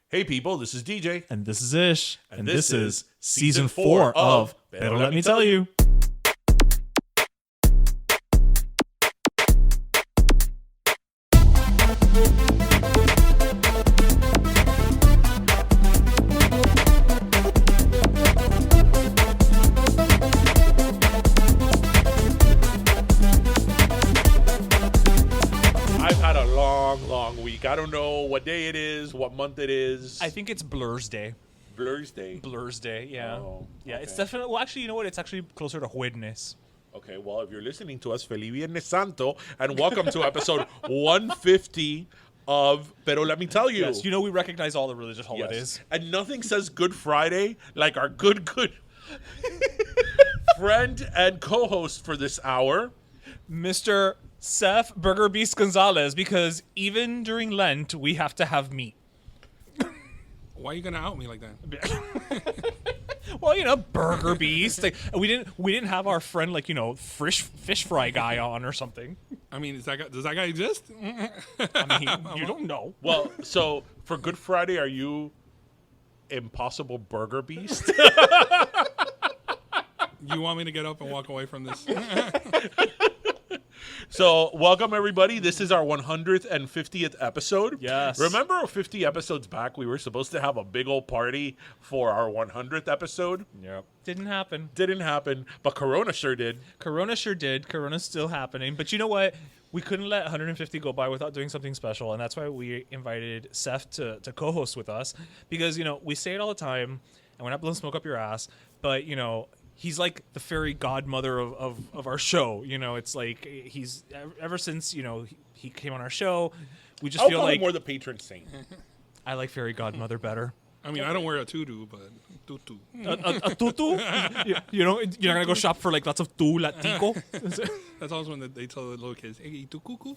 Hey people, this is DJ. And this is Ish. And this this is is season season 4 4 of of Pero Let Me Tell You. I've had a long week. I don't know what day it is, what month it is. I think it's Blur's Day. Blur's Day. Blur's Day, yeah. Oh, yeah, it's okay. definitely, well, actually, you know what? It's actually closer to Jueves. Okay, well, if you're listening to us, Feliz Viernes Santo, and welcome to episode 150 of Pero Let Me Tell You. Yes, you know we recognize all the religious Yes. holidays. And nothing says Good Friday like our good friend and co-host for this hour. Mr. Seth Burger Beast Gonzalez, because even during Lent, we have to have meat. Why are you gonna out me like that? Well, you know, Burger Beast. Like, we didn't have our friend, like, you know, fish fry guy on or something. I mean, does that guy exist? I mean, you don't know. Well, so for Good Friday, are you Impossible Burger Beast? You want me to get up and walk away from this? So, welcome everybody. This is our 150th episode. Yes. Remember 50 episodes back, we were supposed to have a big old party for our 100th episode? Yep. Didn't happen. Didn't happen, but Corona sure did. Corona sure did. Corona's still happening. But you know what? We couldn't let 150 go by without doing something special. And that's why we invited Seth to co-host with us. Because, you know, we say it all the time, and we're not blowing smoke up your ass. But, you know, he's like the fairy godmother of our show. You know, it's like he's ever since, you know, he came on our show, we just I'll feel call him like more the patron saint. I like fairy godmother better. I mean, I don't wear a tutu, but tutu. A tutu? You know, you're not going to go shop for like lots of tu latico? That's always when they tell the little kids, "Hey, tu cuckoo."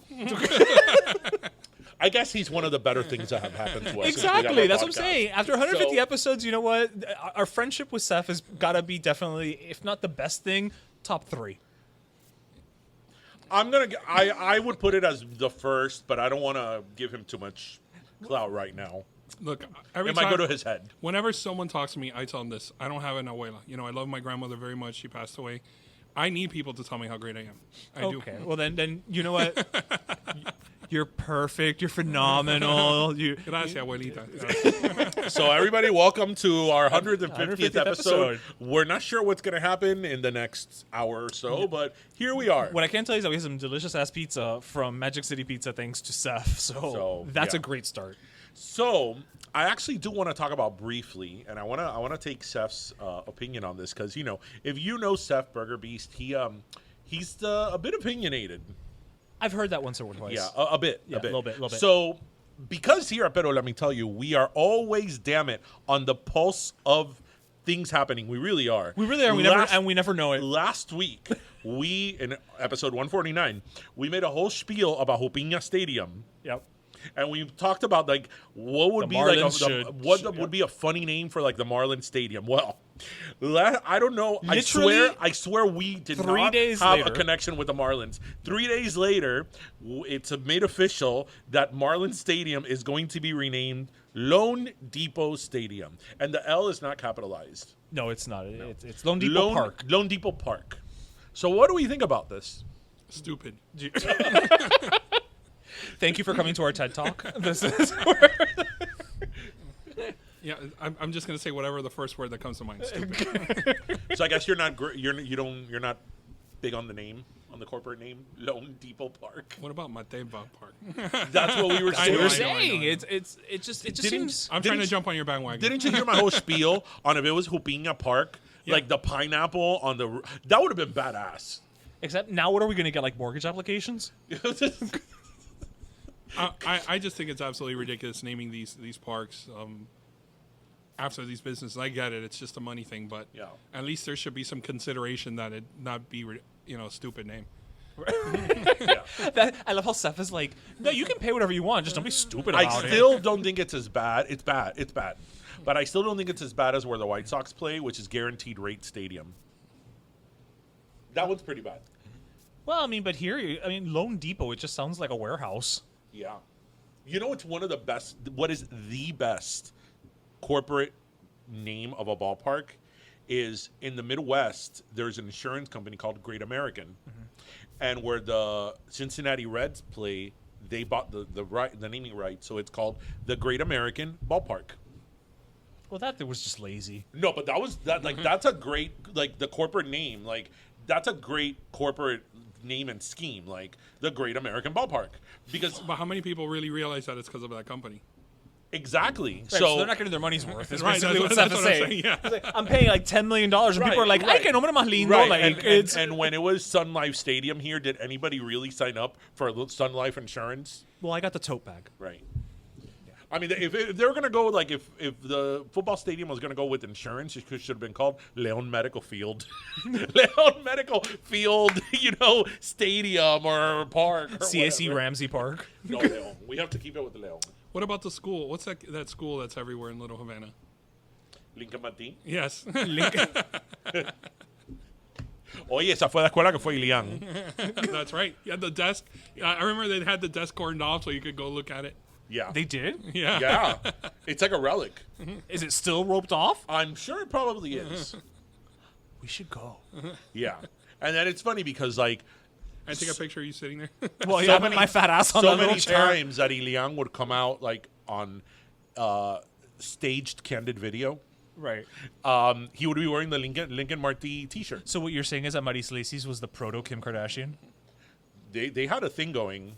I guess he's one of the better things that have happened to us. since we got Exactly. our That's what I'm podcast. saying. After 150 So- episodes, you know what? Our friendship with Seth has got to be definitely, if not the best thing, top 3. I would put it as the first, but I don't want to give him too much clout right now. Look, every It time, might go to his head. whenever someone talks to me, I tell them this: I don't have an abuela. You know, I love my grandmother very much. She passed away. I need people to tell me how great I am. I Okay. do. Well, then you know what? You're perfect. You're phenomenal. Gracias, abuelita. So everybody, welcome to our 150th 150th episode. episode. We're not sure what's going to happen in the next hour or so, but here we are. What I can tell you is that we have some delicious ass pizza from Magic City Pizza, thanks to Seth. So that's yeah. a great start. So I actually do want to talk about briefly, and I want to take Seth's opinion on this because, you know, if you know Seth Burger Beast, he's a bit opinionated. I've heard that once or twice. Yeah, a bit. Yeah, a little bit. So, because here at Pero Let Me Tell You, we are always, damn it, on the pulse of things happening. We really are. We really are. We never know it. Last week, in episode 149, we made a whole spiel about Hopiña Stadium. Yep. And we talked about like what would The be like Marlins would be a funny name for like the Marlins Stadium. Well, I don't know. Literally, I swear we did 3 not days have later. a connection with the Marlins. 3 days later, it's made official that Marlins Stadium is going to be renamed Lone Depot Stadium, and the L is not capitalized. No, it's not. It's Lone Depot Park. Lone Depot Park. So what do we think about this? Stupid. Thank you for coming to our TED Talk. This is where Yeah, I'm just gonna say whatever the first word that comes to mind. Stupid. So I guess you're not you're not big on the name, on the corporate name, Lone Depot Park. What about Mateba Park? That's what we were I know, I know, saying. I know. it just Didn't- seems. I'm trying to Didn't- jump on your bandwagon. Didn't you hear my whole spiel on if it was Hopiña Park? Yeah. Like the pineapple on the... That would have been badass. Except now, what are we going to get? Like mortgage applications? I just think it's absolutely ridiculous naming these parks after these businesses. I get it; it's just a money thing, but Yeah. at least there should be some consideration that it not be a stupid name. I love how Seth is like, no, you can pay whatever you want. Just don't be stupid I about it. still don't think it's as bad. It's bad. It's bad. But I still don't think it's as bad as where the White Sox play, which is Guaranteed Rate Stadium. That one's pretty bad. Well, I mean, but here, Lone Depot, it just sounds like a warehouse. Yeah. You know, it's one of the best. What is the best corporate name of a ballpark is in the Midwest. There's an insurance company called Great American, and where the Cincinnati Reds play, they bought the naming right, so it's called the Great American Ballpark. Well, that was just lazy. No, but that's a great, like, the corporate name, like, that's a great corporate name and scheme, like the Great American Ballpark, because But how many people really realize that it's because of that company? exactly. Right, So they're not getting their money's worth. It's Right, basically what that's Seth is what I'm saying. saying, yeah. It's like, I'm paying like $10 million, and people are like, "Ay, right. que nombre más lindo!" Right, Like, it's and when it was Sun Life Stadium here, did anybody really sign up for Sun Life insurance? well, I got the tote bag. Right. I mean, if they were going to go, like, if the football stadium was going to go with insurance, it should have been called Leon Medical Field. Leon Medical Field, stadium or park. Or CSE whatever. Ramsey Park. No, Leon. We have to keep it with Leon. What about the school? What's that school that's everywhere in Little Havana? Lincoln Martin. Yes. Oye, esa fue la escuela que fue Ilian. That's right. Yeah, the desk. I remember they had the desk cordoned off so you could go look at it. Yeah. They did? Yeah. Yeah. It's like a relic. Is it still roped off? I'm sure it probably is. We should go. Yeah. And then it's funny because, like, I take a picture of you sitting there. Well, So yeah, many- my fat ass on so that little many chair. times that Ilian would come out, like, on staged candid video. Right. He would be wearing the Lincoln Marti t-shirt. So what you're saying is that Maris Lacy's was the proto Kim Kardashian? They had a thing going.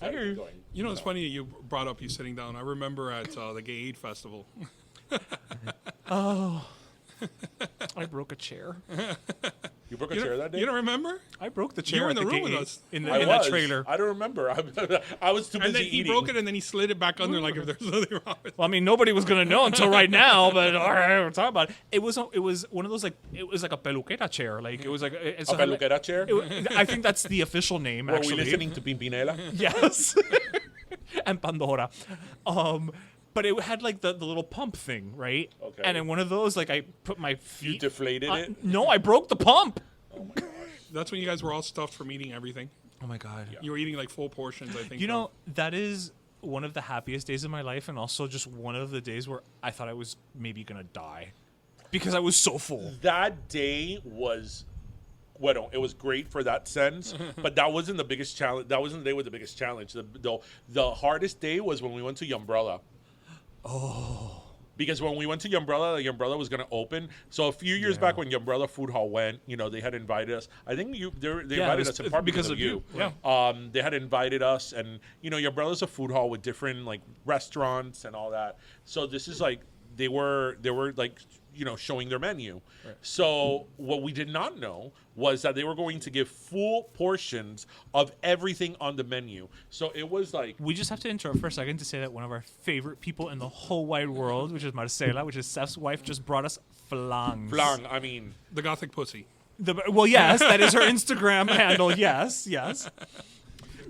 I hear you. You know, it's funny you brought up you sitting down. I remember at the Gay Aid Festival. I broke a chair. You broke a chair that day? You don't remember? I broke the chair were at in the room gate with us. in, the, I in was. that trailer. I don't remember. I was too busy And then he eating. broke it and then he slid it back under like if there's nothing wrong with it. Well, I mean, nobody was gonna know until right now, but all right, we'll talk about it. It was one of those like it was like a peluquera chair, like it was like it's A peluquera chair? I think that's the official name. Were Actually, we listening to Pimpinela? yes, and Pandora. But it had like the little pump thing, right? Okay. And in one of those, like I put my feet. You deflated it? No, I broke the pump. Oh my gosh. That's when you guys were all stuffed from eating everything. Oh my god. You were eating like full portions, I think. You know, that is one of the happiest days of my life, and also just one of the days where I thought I was maybe gonna die because I was so full. That day was, well, it was great for that sense, but that wasn't the biggest challenge. That wasn't the day with the biggest challenge. The hardest day was when we went to Umbrella. Oh. Because when we went to Umbrella, the Umbrella was going to open. So a few years back when Umbrella Food Hall went, they had invited us. I think they invited us in part because of you. Yeah. They had invited us, and Umbrella's a food hall with different like restaurants and all that. So this is like they were like showing their menu. Right. So what we did not know was that they were going to give full portions of everything on the menu. So it was like We just have to interrupt for a second to say that one of our favorite people in the whole wide world, which is Marcela, which is Seth's wife, just brought us flangs. flang. I mean, the Gothic pussy. Well, yes, that is her Instagram handle. Yes.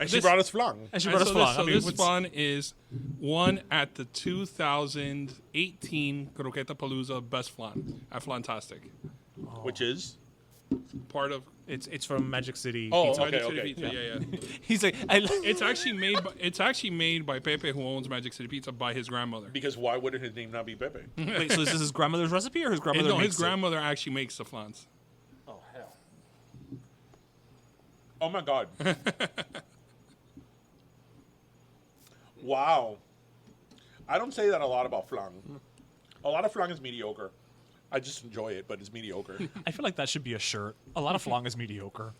and she brought us flang. And she And brought us so flan. this, so I mean, this what's- flan is won at the 2018 Croqueta Palooza Best Flan at Flantastic. Which is Part of it's from Magic City. Oh, Pizza. okay, Magic City okay. Pizza. Yeah. He's like, It's actually made by Pepe, who owns Magic City Pizza, by his grandmother. because why would his name not be Pepe? wait, so is this his grandmother's recipe or his grandmother? No, his makes it? grandmother actually makes the flans. Oh hell. Oh my god. Wow. I don't say that a lot about flan. A lot of flan is mediocre. I just enjoy it, but it's mediocre. I feel like that should be a shirt. A lot of flan is mediocre.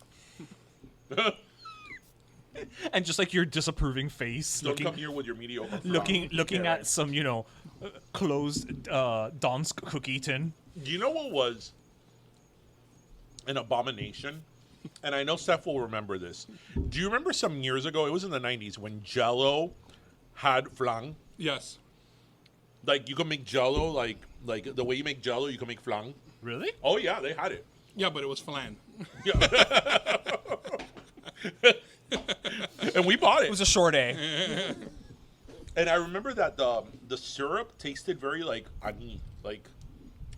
And just like your disapproving face, Don't come here with your mediocre flan. looking Yeah, at some closed Donsk cookie tin. Do you know what was an abomination? And I know Steph will remember this. Do you remember some years ago, it was in the 90s, when Jell-O had flan? Yes. Like, you could make Jell-O, like the way you make Jell-O, you can make flan. Really? Oh, yeah, they had it. Yeah, but it was flan. And we bought It was a short A. And I remember that the syrup tasted very like ani. Like,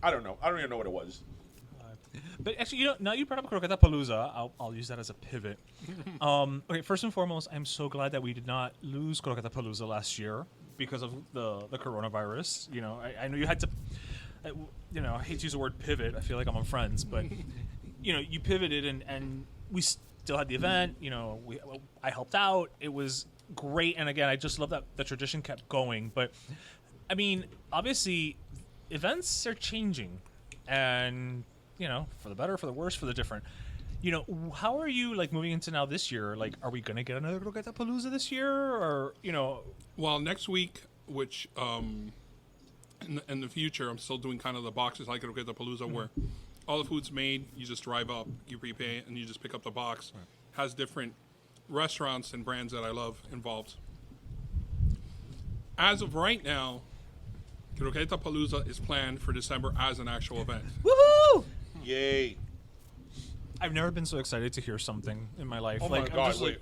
I don't know. I don't even know what it was. But actually, now you brought up Croqueta Palooza, I'll use that as a pivot. Okay, first and foremost, I'm so glad that we did not lose Croqueta Palooza last year because of the coronavirus. You know, I know you had to. You know, I hate to use the word pivot. I feel like I'm on Friends, but you know, you pivoted and we still had the event. You know, I helped out. It was great, and again, I just love that the tradition kept going. But I mean, obviously, events are changing, and you know, for the better, for the worse, for the different. You know, how are you like moving into now this year? Like, are we gonna get another Croqueta Palooza this year, or you know? Well, next week, which in the future, I'm still doing kind of the boxes like Croqueta Palooza, where all the food's made. You just drive up, you prepay it, and you just pick up the box. Right. Has different restaurants and brands that I love involved. As of right now, Croqueta Palooza is planned for December as an actual event. Woohoo! Yay! I've never been so excited to hear something in my life. Oh like, my I'm God! just Wait. like,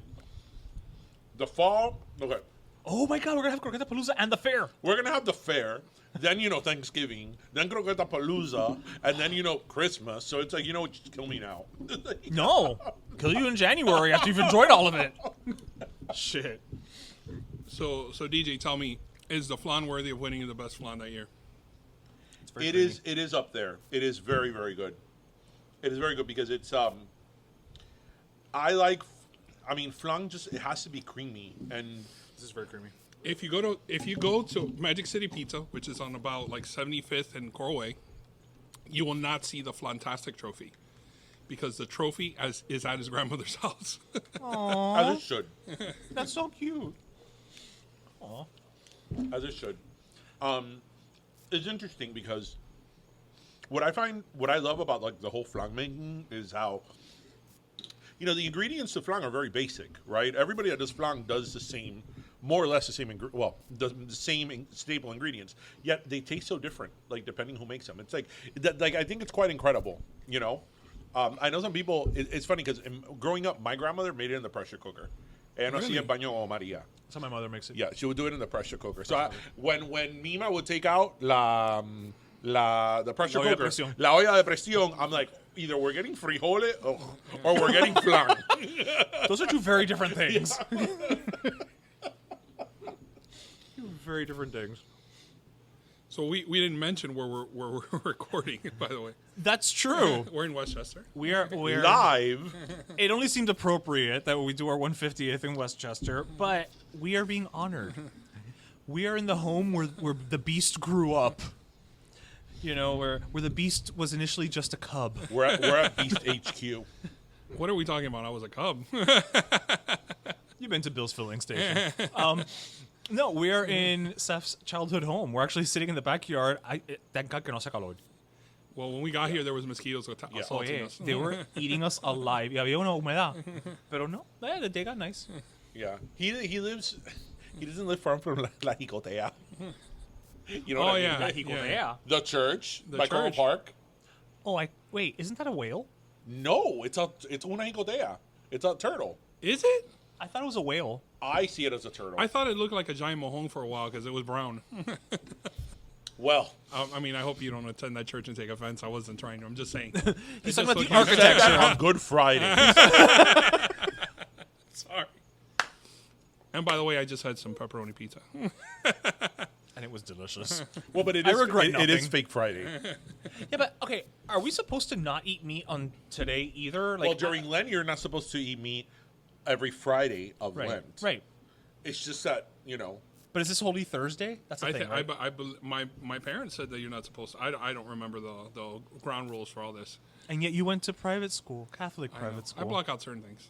The fall. Okay. oh my God, we're gonna have Croqueta Palooza and the fair. We're gonna have the fair, then you know Thanksgiving, then Croqueta Palooza, and then you know Christmas. So it's like, you know, just kill me now. No, kill you in January after you've enjoyed all of it. Shit. So DJ, tell me, is the flan worthy of winning the best flan that year? It's very It creamy. is. It is up there. It is very, very good. It is very good because it's I like. I mean, flan just it has to be creamy, and This is very creamy. If you go to Magic City Pizza, which is on about like 75th and Coral Way, you will not see the Flantastic trophy because the trophy is at his grandmother's house. as it should, That's so cute. Aw. as it should. It's interesting because what I love about like the whole flan making is how, you know, the ingredients to flan are very basic, right? Everybody that does flan does the same, more or less the same, the same staple ingredients. Yet they taste so different, like depending who makes them. It's like, I think it's quite incredible, you know? I know some people, it's funny because growing up, my grandmother made it in the pressure cooker. And Really? hacía baño o María. That's how my mother makes it. Yeah, she would do it in the pressure cooker. So when Mima would take out the pressure La olla de cooker, presión. la olla de presión, I'm like, either we're getting frijoles or we're getting flan. Those are two very different things. Two very different things. So we didn't mention where we're recording, by the way. That's true. We're in Westchester. We're Live. It only seemed appropriate that we do our 150th in Westchester, but we are being honored. We are in the home where the beast grew up. You know, where the beast was initially just a cub. We're at Beast HQ. What are we talking about? I was a cub. You've been to Bill's filling station. No, we are in Seth's childhood home. We're actually sitting in the backyard. Thank God que no se calor. Well, when we got here, there was mosquitoes assaulting us. They were eating us alive. Y había una humedad. Pero no, the day got nice. Yeah. He doesn't live far from La Jicotea. You know Oh, what I mean? yeah. La Jicotea. The church The by Coral church. Park. Oh, wait, isn't that a whale? No, it's una jicotea. It's a turtle. Is it? I thought it was a whale. I see it as a turtle. I thought it looked like a giant mohong for a while because it was brown. Well, I mean, I hope you don't attend that church and take offense. I wasn't trying to. I'm just saying. He's It talking about just the looked- architecture. on Good Friday. Sorry. And by the way, I just had some pepperoni pizza. And it was delicious. Well, but I regret it is nothing. fake Friday. Yeah, but okay, are we supposed to not eat meat on today either? Like, Well, during Lent, you're not supposed to eat meat every Friday of right, Lent. right. It's just that, you know. But is this Holy Thursday? That's the thing, right? My parents said that you're not supposed to. I don't remember the ground rules for all this. And yet you went to private school, Catholic I know. private school. I block out certain things.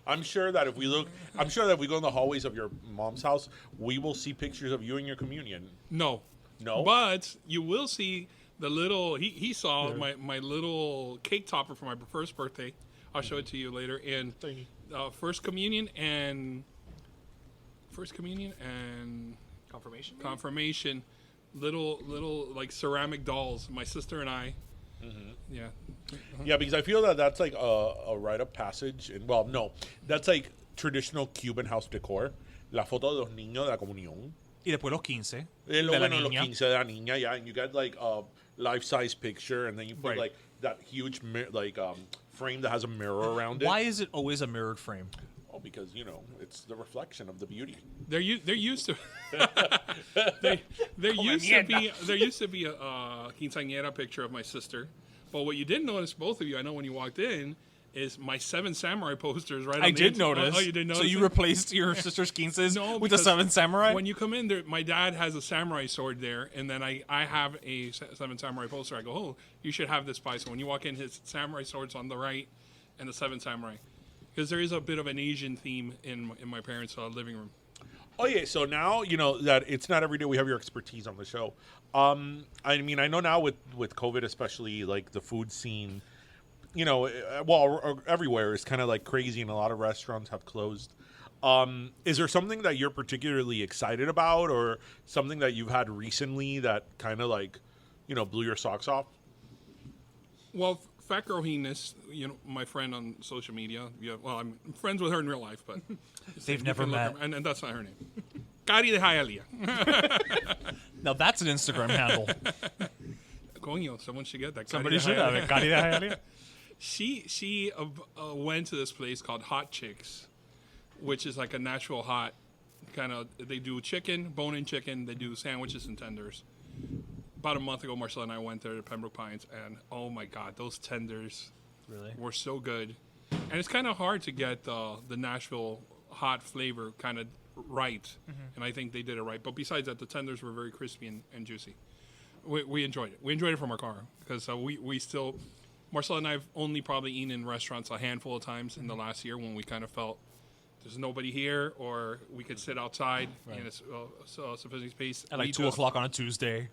I'm sure that if we go in the hallways of your mom's house, we will see pictures of you in your communion. No. No? But you will see the little. He saw my little cake topper for my first birthday. I'll show it to you later. And first communion and confirmation. Little like ceramic dolls. My sister and I. Mm-hmm. Yeah. Yeah, because I feel that that's like a rite of passage. And, well, no, that's like traditional Cuban house decor. La foto de los niños de la comunión. Y después los 15. Es lo de la bueno, los niña. 15 de la niña, yeah. And you got like a life-size picture, and then you put Right. like that huge frame that has a mirror around it. Why is it always a mirrored frame? Oh, because it's the reflection of the beauty. There used to there used to be a quinceañera picture of my sister, but what you didn't notice, both of you, I know when you walked in, is my Seven Samurai posters right. I did notice. Oh, you did notice. So you replaced your sister's quinces No, with the because Seven Samurai? When you come in there, my dad has a samurai sword there, and then I have a Seven Samurai poster. I go, oh, you should have this by. So when you walk in, his samurai sword's on the right, and the Seven Samurai, because there is a bit of an Asian theme in my parents' living room. Oh yeah, so now that it's not every day we have your expertise on the show. I mean, I know now with COVID, especially like the food scene, everywhere is kind of like crazy, and a lot of restaurants have closed. Is there something that you're particularly excited about, or something that you've had recently that kind of like, blew your socks off? Well, Fat Girl Heeness, my friend on social media. Yeah, well, I'm friends with her in real life, but They've never met. And that's not her name. Cari de Hialeah. Now that's an Instagram handle. Coño, someone should get that. Somebody should have it. Cari de Hialeah. She went to this place called Hot Chicks, which is like a natural hot kind of. They do chicken, bone-in chicken. They do sandwiches and tenders. About a month ago, Marcella and I went there to Pembroke Pines, and oh my God, those tenders were so good. And it's kind of hard to get the Nashville hot flavor kind of right, and I think they did it right. But besides that, the tenders were very crispy and juicy. We enjoyed it. We enjoyed it from our car because we still, Marcella and I have only probably eaten in restaurants a handful of times in the last year when we kind of felt there's nobody here, or we could sit outside in a sufficient space. At like 2 o'clock on a Tuesday.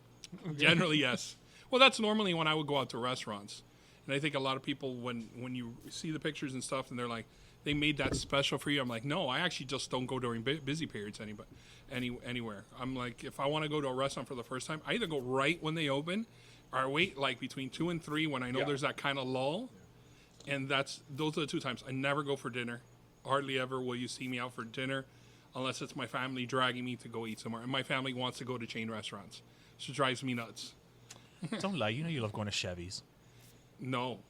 Generally, yes. Well, that's normally when I would go out to restaurants. And I think a lot of people, when you see the pictures and stuff, and they're like, they made that special for you. I'm like, no, I actually just don't go during busy periods anywhere. I'm like, if I want to go to a restaurant for the first time, I either go right when they open, or I wait like between 2 and 3 when I know there's that kind of lull. And those are the 2 times. I never go for dinner. Hardly ever will you see me out for dinner unless it's my family dragging me to go eat somewhere. And my family wants to go to chain restaurants. So it drives me nuts. Don't lie. You love going to Chevy's. No.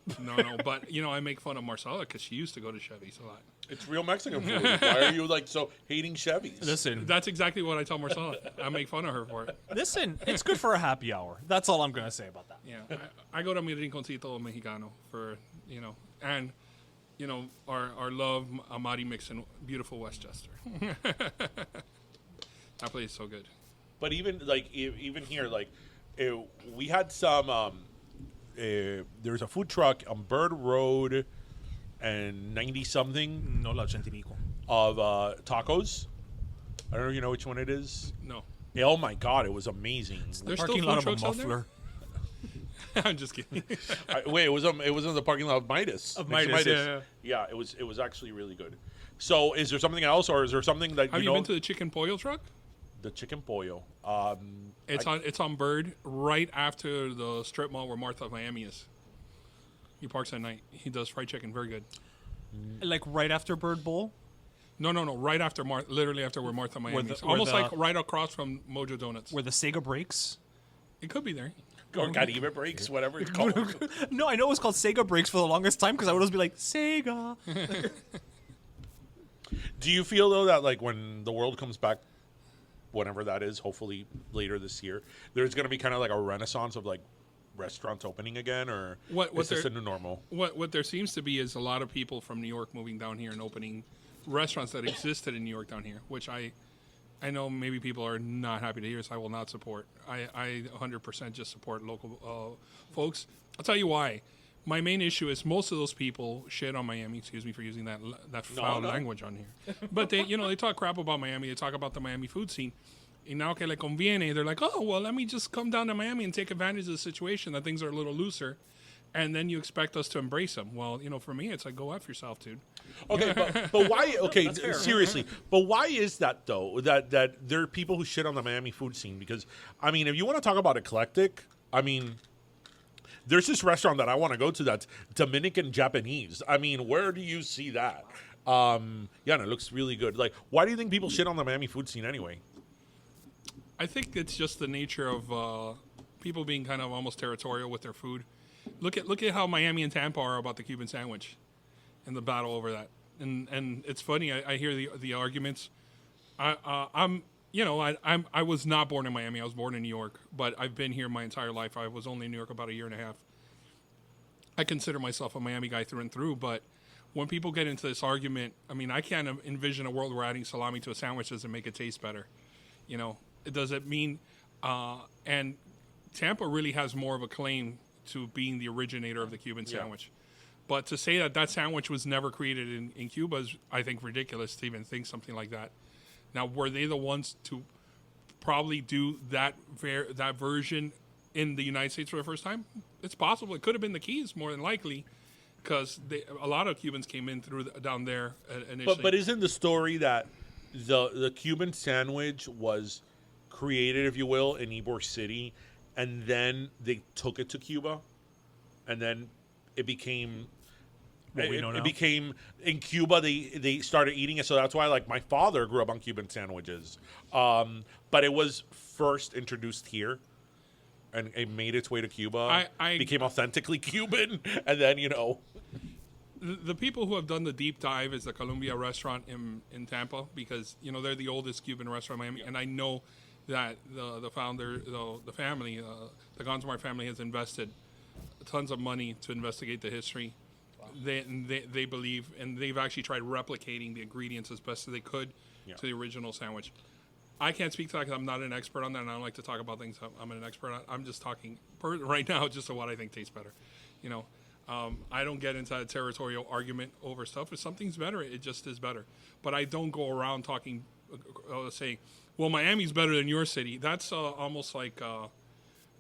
But, I make fun of Marcella because she used to go to Chevy's a lot. It's real Mexican food. Why are you like so hating Chevys? Listen. That's exactly what I tell Marcella. I make fun of her for it. Listen, it's good for a happy hour. That's all I'm going to say about that. Yeah. I go to mi rinconcito mexicano for, and, our love, Amari mix in beautiful Westchester. That place is so good. But even here, we had some. There's a food truck on Bird Road and 90 something. No la ochenta y pico. Of tacos. I don't know if you know which one it is. No. Yeah, oh my God, it was amazing. There's Parking still lot food of a trucks out there? muffler. I'm just kidding. Wait, it was in the parking lot of Midas. Of Next to Midas, yeah. Yeah, it was actually really good. So, is there something else, or is there something that Have you been to the chicken pollo truck? The chicken pollo. It's on Bird right after the strip mall where Martha Miami is. He parks at night. He does fried chicken, very good. Like right after Bird Bowl? No, right after literally after where Martha Miami is. where Almost like right across from Mojo Donuts. Where the Sega breaks? It could be there. Or Caribe Breaks, whatever it's called. No, I know it was called Sega Breaks for the longest time because I would always be like, Sega. Do you feel, though, that like when the world comes back, whenever that is, hopefully later this year, there's going to be kind of like a renaissance of like restaurants opening again, or is this a new normal? What there seems to be is a lot of people from New York moving down here and opening restaurants that existed in New York down here, which I know maybe people are not happy to hear, so I will not support. I 100% just support local folks. I'll tell you why. My main issue is most of those people shit on Miami. Excuse me for using that foul language on here. But they talk crap about Miami. They talk about the Miami food scene. And now que le conviene, they're like, oh, well, let me just come down to Miami and take advantage of the situation that things are a little looser. And then you expect us to embrace them. Well, for me, it's like, go F yourself, dude. Okay, but why? Okay, seriously, but why is that though? That there are people who shit on the Miami food scene because I mean, if you want to talk about eclectic, I mean, there's this restaurant that I want to go to that's Dominican Japanese. I mean, where do you see that? Yeah, and it looks really good. Like, why do you think people shit on the Miami food scene anyway? I think it's just the nature of people being kind of almost territorial with their food. Look at how Miami and Tampa are about the Cuban sandwich and the battle over that. and it's funny. I hear the arguments. I was not born in Miami. I was born in New York, but I've been here my entire life. I was only in New York about a year and a half. I consider myself a Miami guy through and through, but when people get into this argument, I mean, I can't envision a world where adding salami to a sandwich doesn't make it taste better. Does it mean, and Tampa really has more of a claim to being the originator of the Cuban sandwich. But to say that sandwich was never created in Cuba is, I think, ridiculous to even think something like that. Now, were they the ones to probably do that version in the United States for the first time? It's possible. It could have been the Keys, more than likely, because a lot of Cubans came in down there initially. But isn't the story that the Cuban sandwich was created, if you will, in Ybor City, and then they took it to Cuba, and then it became what we know now? It became in Cuba. They started eating it, so that's why like my father grew up on Cuban sandwiches. But it was first introduced here, and it made its way to Cuba. Became authentically Cuban, and then the people who have done the deep dive is the Columbia restaurant in Tampa, because they're the oldest Cuban restaurant in Miami, and I know that the founder, the family, the Gonzamar family has invested tons of money to investigate the history. They believe, and they've actually tried replicating the ingredients as best as they could to the original sandwich. I can't speak to that because I'm not an expert on that, and I don't like to talk about things I'm an expert on. I'm just talking right now just to what I think tastes better. I don't get into a territorial argument over stuff. If something's better, it just is better. But I don't go around talking, saying, well, Miami's better than your city. That's almost like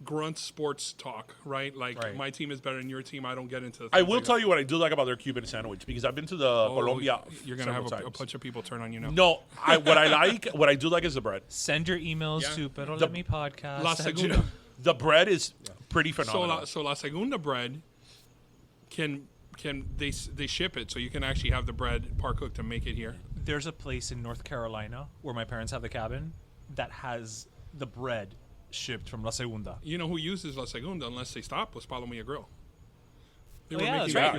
grunt sports talk, right? Like my team is better than your team. I don't get into. I will tell you what I do like about their Cuban sandwich, because I've been to the Colombia. You're gonna have a bunch of people turn on you now. No, what I do like is the bread. Send your emails to Pero Let Me Podcast. La Segunda. The bread is pretty phenomenal. So La Segunda bread can they ship it, so you can actually have the bread par cooked and make it here. There's a place in North Carolina where my parents have the cabin that has the bread shipped from La Segunda. You know who uses La Segunda unless they stop was Palomilla Grill. That's right.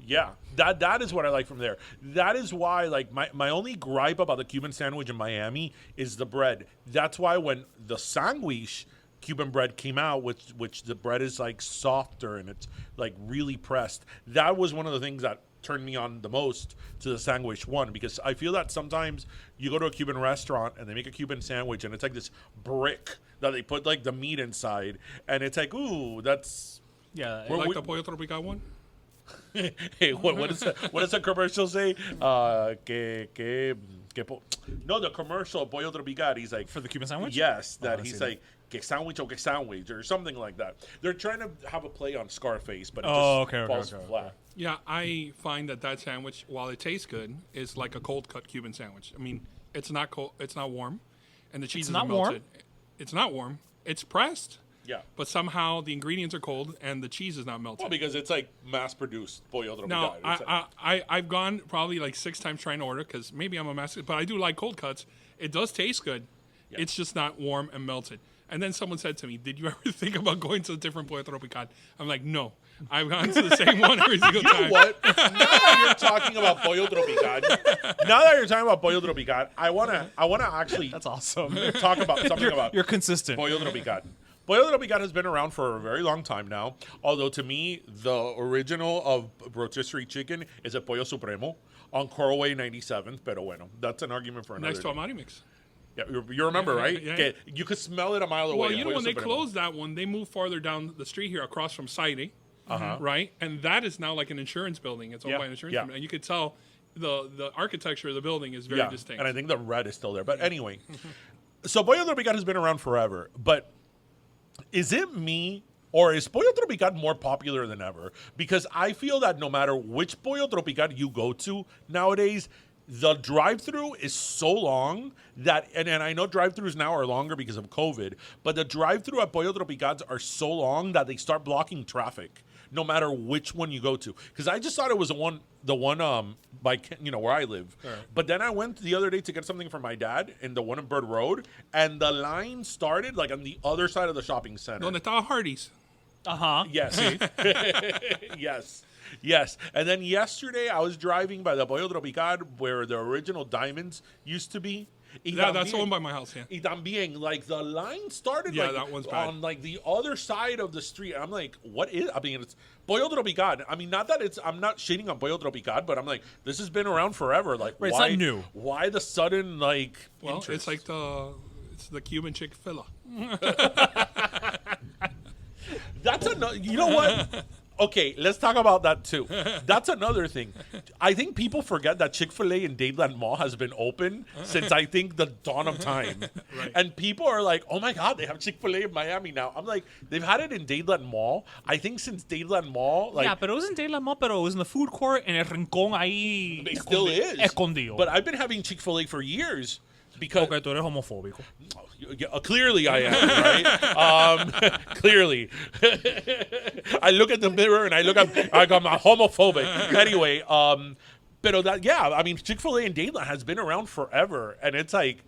Yeah. That is what I like from there. That is why, like, my only gripe about the Cuban sandwich in Miami is the bread. That's why when the sandwich Cuban bread came out, which the bread is like softer and it's like really pressed, that was one of the things that turned me on the most to the sandwich one, because I feel that sometimes you go to a Cuban restaurant and they make a Cuban sandwich and it's like this brick that they put like the meat inside, and it's like, ooh, that's like the Pollo Tropical one. Hey, what does the commercial say? No, the commercial Pollo Tropical. He's like, for the Cuban sandwich. Yes, he's like, que sandwich or something like that. They're trying to have a play on Scarface, but it just falls flat. Yeah, I find that sandwich, while it tastes good, is like a cold cut Cuban sandwich. I mean, it's not cold, it's not warm, and the cheese is melted. Warm? It's not warm. It's pressed. Yeah. But somehow the ingredients are cold and the cheese is not melted. Well, because it's like mass-produced Pollo Tropical. Now, I've gone probably like 6 times trying to order, because maybe I'm a master, but I do like cold cuts. It does taste good. Yeah. It's just not warm and melted. And then someone said to me, did you ever think about going to a different Pollo Tropical? I'm like, no. I've gone to the same one every single time. You know what? Now that you're talking about Pollo Tropical, I wanna actually That's awesome. talk about something about you're consistent. Pollo Tropical. Pollo Tropical has been around for a very long time now. Although to me, the original of rotisserie chicken is at Pollo Supremo on Coralway 97th. Pero bueno, that's an argument for another. Next to Amari Mix. Yeah, you remember, right? Yeah. You could smell it a mile away. Well, when they closed that one, they moved farther down the street here across from Saide, right? And that is now like an insurance building. It's owned by an insurance company. And you could tell the architecture of the building is very distinct. And I think the red is still there. But anyway, so Pollo Tropical has been around forever. But is it me, or is Pollo Tropical more popular than ever? Because I feel that no matter which Pollo Tropical you go to nowadays, the drive-through is so long that, and I know drive-throughs now are longer because of COVID, but the drive-through at Pollo Tropicals are so long that they start blocking traffic, no matter which one you go to. Because I just thought it was the one by where I live. Right. But then I went the other day to get something for my dad in the one in Bird Road, and the line started like on the other side of the shopping center. Donde estaba Hardee's. Yes. Yes. Yes. And then yesterday I was driving by the Pollo Tropical where the original Diamonds used to be. Yeah, that's the one by my house. Yeah. Y también, like the line started Yeah, like that one's bad. on like the other side of the street. I'm like, what is? I mean, it's Pollo Tropical. I mean, not that it's. I'm not shitting on Pollo Tropical, but I'm like, this has been around forever. Like, Right, it's why? not new. Why the sudden like? Well, interest? it's like the Cuban Chick-fil-A. That's another. You know what? Okay, let's talk about that too. That's another thing. I think people forget that Chick-fil-A in Dadeland Mall has been open since I think the dawn of time. Right. And people are like, "Oh my God, they have Chick-fil-A in Miami now." I'm like, they've had it in Dadeland Mall. I think since Dadeland Mall, like, yeah, pero it wasn't De La Mo, pero it was in the food court en el rincón ahí. it still is. Escondido. But I've been having Chick-fil-A for years because Okay, tú eres homofóbico. clearly I am, right? Clearly. I look at the mirror and I I'm homophobic. Anyway, pero that, yeah, I mean, Chick-fil-A in Dadeland has been around forever. And it's like,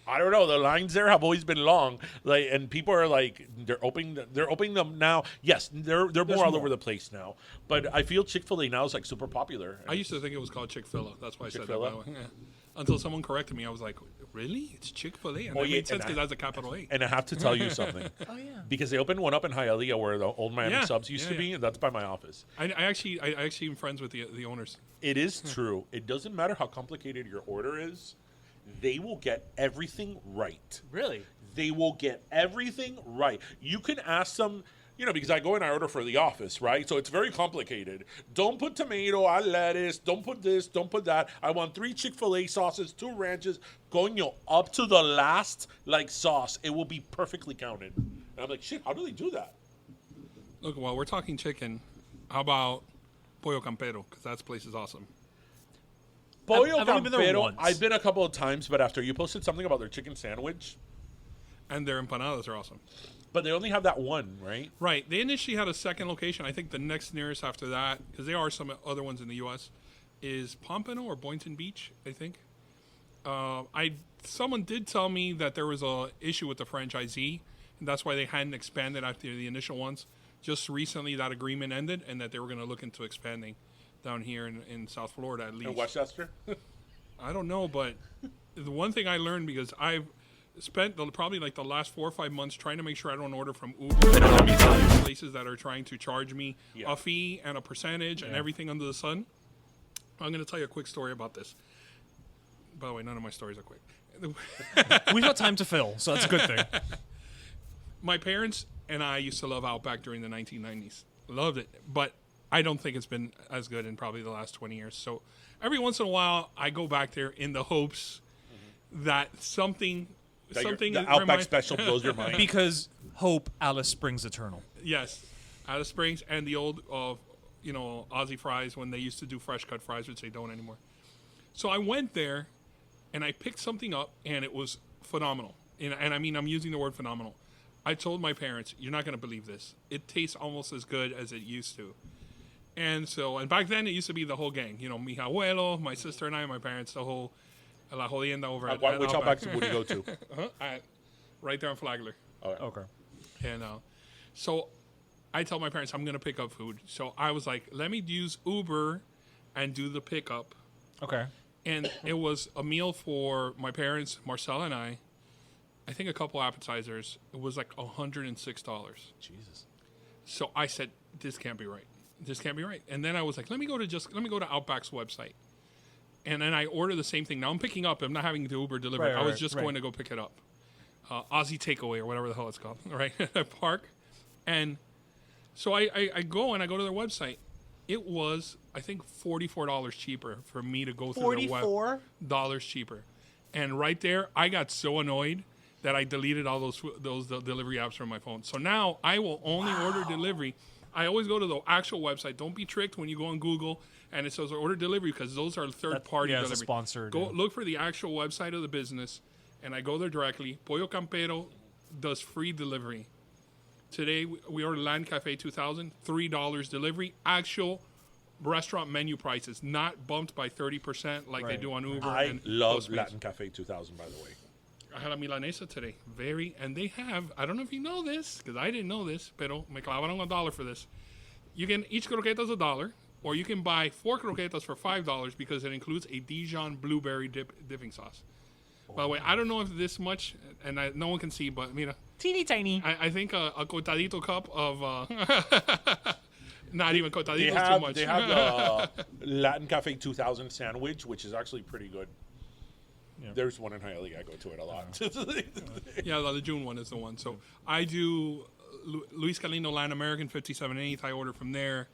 I don't know, the lines there have always been long. Like, and people are like, they're opening them now. Yes, they're more all over the place now. But I feel Chick-fil-A now is like super popular. I used to think it was called Chick-fil-A. That's why I said that. Chick-fil-A? By the way. Yeah. Until someone corrected me, I was like, "Really? It's Chick-fil-A?" And Oh, that yeah, made sense and because that's a capital A. And I have to tell you something. Oh, yeah. Because they opened one up in Hialeah where the old Miami Yeah, Subs used to yeah, be, and that's by my office. I actually am friends with the owners. It is true. It doesn't matter how complicated your order is. They will get everything right. Really? They will get everything right. You can ask them, you know, because I go and I order for the office, right? So it's very complicated. Don't put tomato, add lettuce. Don't put this, don't put that. I want 3 Chick-fil-A sauces, 2 ranches, coño, up to the last, like, sauce. It will be perfectly counted. And I'm like, shit, how do they do that? Look, while we're talking chicken, how about Pollo Campero? Because that place is awesome. Pollo I've only been there Campero, once. I've been a couple of times, but after you posted something about their chicken sandwich, And their empanadas are awesome. but they only have that one, right? Right. They initially had a second location. I think the next nearest after that, because there are some other ones in the U.S., is Pompano or Boynton Beach, I think. Someone did tell me that there was a issue with the franchisee, and that's why they hadn't expanded after the initial ones. Just recently, that agreement ended, and that they were going to look into expanding down here in South Florida at least. In Westchester? I don't know, but the one thing I learned, because I've spent probably like the last 4 or 5 months trying to make sure I don't order from Uber and these places that are trying to charge me Yeah. a fee and a percentage and everything under the sun. I'm going to tell you a quick story about this. By the way, none of my stories are quick. We've got time to fill, so that's a good thing. My parents and I used to love Outback during the 1990s. Loved it, but I don't think it's been as good in probably the last 20 years. So every once in a while, I go back there in the hopes that something The is- Outback remind- special blows your mind. Because hope, Alice Springs eternal. Yes, Alice Springs and the old, Aussie fries when they used to do fresh cut fries, which they don't anymore. So I went there, and I picked something up, and it was phenomenal. And I mean, I'm using the word phenomenal. I told my parents, "You're not going to believe this. It tastes almost as good as it used to." And back then it used to be the whole gang. You know, mi abuelo, my sister and I, my parents, the whole la jodienda over at Which Outback would you go to? right there on Flagler. Okay. And so I tell my parents I'm going to pick up food. So I was like, let me use Uber and do the pickup. Okay. And it was a meal for my parents, Marcella and I think a couple appetizers. It was like $106. Jesus. So I said, this can't be right. This can't be right. And then I was like, let me go to Outback's website. And then I order the same thing. Now I'm picking up. I'm not having the Uber deliver. Right, I was right, just right. going to go pick it up. Aussie Takeaway or whatever the hell it's called, right? At Park. And so I go and I go to their website. It was, I think, $44 cheaper for me to go through their web. $44 cheaper. And right there, I got so annoyed that I deleted all those delivery apps from my phone. So now I will only order delivery. I always go to the actual website. Don't be tricked when you go on Google and it says order delivery, because those are third-party it's delivery. a sponsored. Go look for the actual website of the business, and I go there directly. Pollo Campero does free delivery. Today we ordered Latin Cafe 2000, $3 delivery. Actual restaurant menu prices, not bumped by 30% like they Right. do on Uber. I and love Postmates. Latin Cafe 2000, by the way. I had a milanesa today. And they have, I don't know if you know this, because I didn't know this, pero me clavaron $1 for this. You can, each croqueta is $1. or you can buy 4 croquetas for $5 because it includes a Dijon blueberry dipping sauce. By the way, I don't know if this much, and no one can see, but mira, Teeny tiny. I think a cortadito cup of, not even cortadito too much. They have the Latin Cafe 2000 sandwich, which is actually pretty good. Yeah. There's one in Hialeah. I go to it a lot. Yeah, the June one is the one. So I do Luis Calino Latin American 57 8th. I order from there.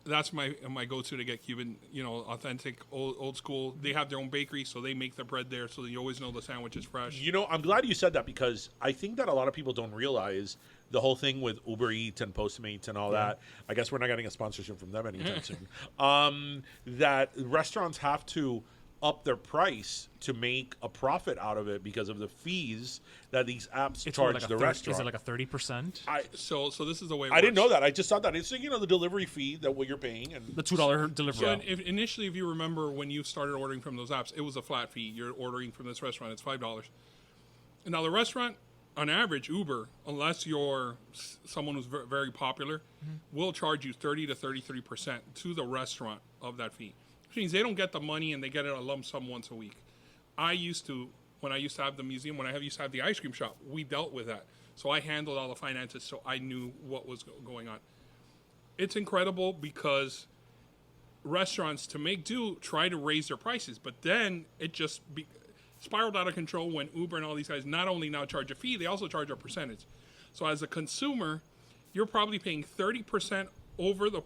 That's my go-to to get Cuban, authentic, old school. They have their own bakery, so they make the bread there, so you always know the sandwich is fresh. I'm glad you said that because I think that a lot of people don't realize the whole thing with Uber Eats and Postmates and all that. I guess we're not getting a sponsorship from them anytime soon. That restaurants have to up their price to make a profit out of it because of the fees that these apps charge the restaurant. Is it like a 30%? So this is the way it I didn't works. know that. I just saw that. It's the delivery fee that what you're paying and The $2 delivery. So initially, if you remember when you started ordering from those apps, it was a flat fee. You're ordering from this restaurant, it's $5. And now the restaurant, on average, Uber, unless you're someone who's very popular, will charge you 30 to 33% to the restaurant of that fee. Which means they don't get the money and they get it a lump sum once a week. When I used to have the museum, when I used to have the ice cream shop, we dealt with that. So I handled all the finances, so I knew what was going on. It's incredible because restaurants, to make do, try to raise their prices, but then it just spiraled out of control when Uber and all these guys not only now charge a fee, they also charge a percentage. So as a consumer, you're probably paying 30% over the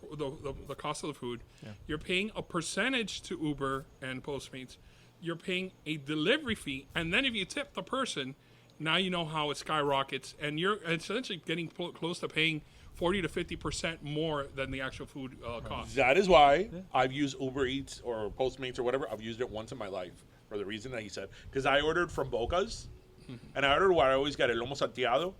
cost of the food. Yeah. You're paying a percentage to Uber and Postmates. You're paying a delivery fee, and then if you tip the person, now you know how it skyrockets, and you're essentially getting close to paying 40 to 50% more than the actual food cost. That is why I've used Uber Eats or Postmates or whatever. I've used it once in my life for the reason that you said. Because I ordered from Boca's, and I ordered what I always get, el lomo salteado,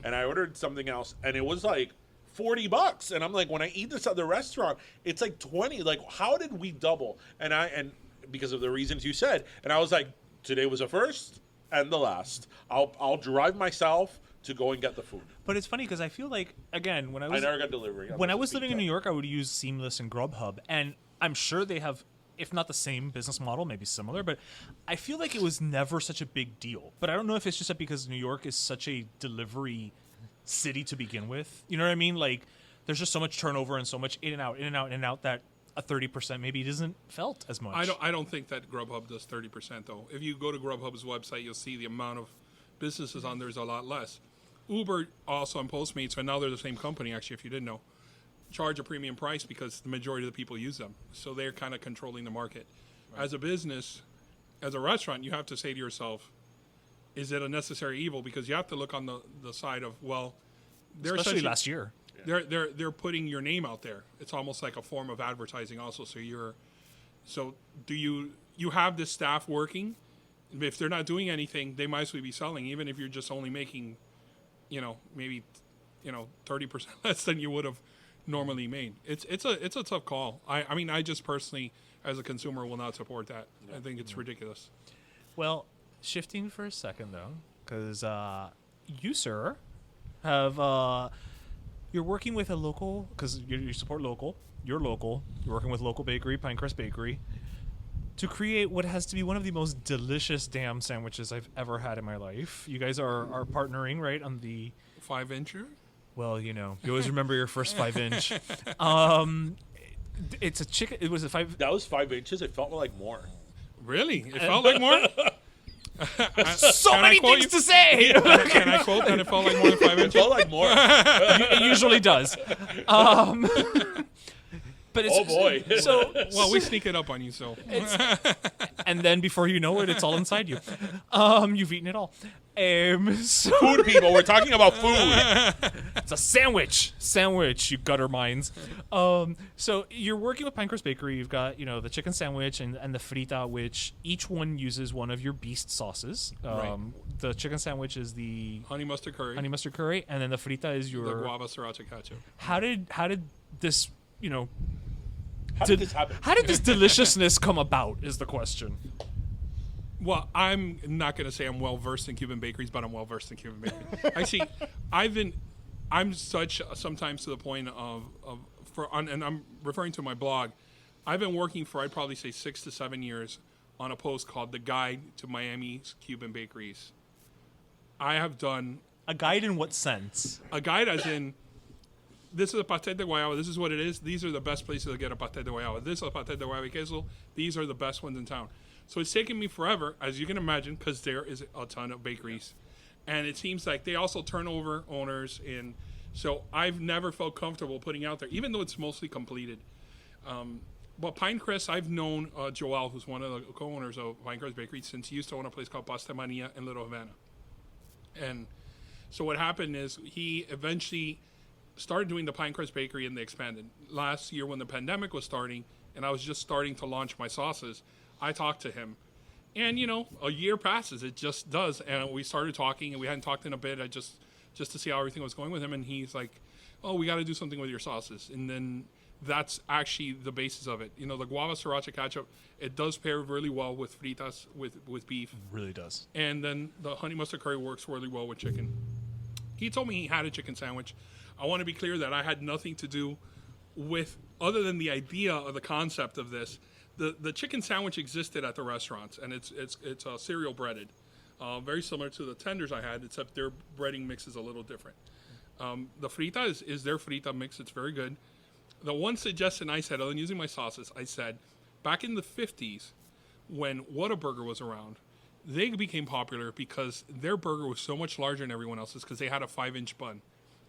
and I ordered something else, and it was like $40, and I'm like, when I eat this at the restaurant, it's like 20. Like, how did we double? And because of the reasons you said, and I was like, today was the first and the last. I'll drive myself to go and get the food. But it's funny because I feel like, again, when I never got delivery. When I was living in New York, I would use Seamless and Grubhub, and I'm sure they have, if not the same business model, maybe similar, but I feel like it was never such a big deal. But I don't know if it's just that because New York is such a delivery city to begin with. You know what I mean? Like, there's just so much turnover and so much in and out that a 30% maybe isn't felt as much. I don't think that Grubhub does 30% though. If you go to Grubhub's website, you'll see the amount of businesses on there is a lot less. Uber also and Postmates, and now they're the same company actually, if you didn't know, charge a premium price because the majority of the people use them. So they're kind of controlling the market. Right. As a business, as a restaurant, you have to say to yourself, is it a necessary evil? Because you have to look on the side of, well, especially last year. They're putting your name out there. It's almost like a form of advertising also. So do you have this staff working? If they're not doing anything, they might as well be selling, even if you're just only making, maybe 30% less than you would have normally made. It's a tough call. I mean, I just personally, as a consumer, will not support that. I think it's ridiculous. Well, shifting for a second though, because you, sir, have you're working with a local, because you support local. You're local. You're working with local bakery, Pinecrest Bakery, to create what has to be one of the most delicious damn sandwiches I've ever had in my life. You guys are partnering, right, on the 5-incher? Well, you always remember your first 5-inch. It's a chicken. It was a 5. That was 5 inches. It felt like more. Really? It felt like more? So many things to say. Can I quote that it felt like more than 5 inches? It felt like more. It usually does. But it's, oh boy! So well, we sneak it up on you, so. And then before you know it, it's all inside you. You've eaten it all. Food, people. We're talking about food. It's a sandwich, you gutter minds. So you're working with Pinecrest Bakery. You've got the chicken sandwich and the frita, which each one uses one of your beast sauces. Right. The chicken sandwich is the honey mustard curry, and then the frita is your the guava sriracha ketchup. How did this How did this happen? How did this deliciousness come about is the question. Well, I'm not going to say I'm well-versed in Cuban bakeries, but I'm well-versed in Cuban bakery. Actually, I've been I'm such sometimes to the point and I'm referring to my blog. I've been working for I'd probably say 6 to 7 years on a post called "The Guide to Miami's Cuban Bakeries." I have done A guide in what sense? a guide as in this is a pastel de guayaba. This is what it is. These are the best places to get a pastel de guayaba. This is a pastel de guayaba y queso. These are the best ones in town. So it's taken me forever, as you can imagine, because there is a ton of bakeries. And it seems like they also turn over owners. And so I've never felt comfortable putting out there, even though it's mostly completed. But Pinecrest, I've known Joel, who's one of the co-owners of Pinecrest Bakery, since he used to own a place called Pasta Mania in Little Havana. And so what happened is he eventually started doing the Pinecrest Bakery, and they expanded. Last year when the pandemic was starting and I was just starting to launch my sauces, I talked to him. And, a year passes. It just does. And we started talking, and we hadn't talked in a bit. I just to see how everything was going with him. And he's like, oh, we got to do something with your sauces. And then that's actually the basis of it. The guava sriracha ketchup, it does pair really well with fritas, with beef. It really does. And then the honey mustard curry works really well with chicken. He told me he had a chicken sandwich. I want to be clear that I had nothing to do with, other than the idea of the concept of this. The chicken sandwich existed at the restaurants, and it's cereal breaded, very similar to the tenders I had, except their breading mix is a little different. The frita is their frita mix. It's very good. The one suggestion I said, other than using my sauces, I said, back in the 50s, when Whataburger was around, they became popular because their burger was so much larger than everyone else's because they had a 5-inch bun.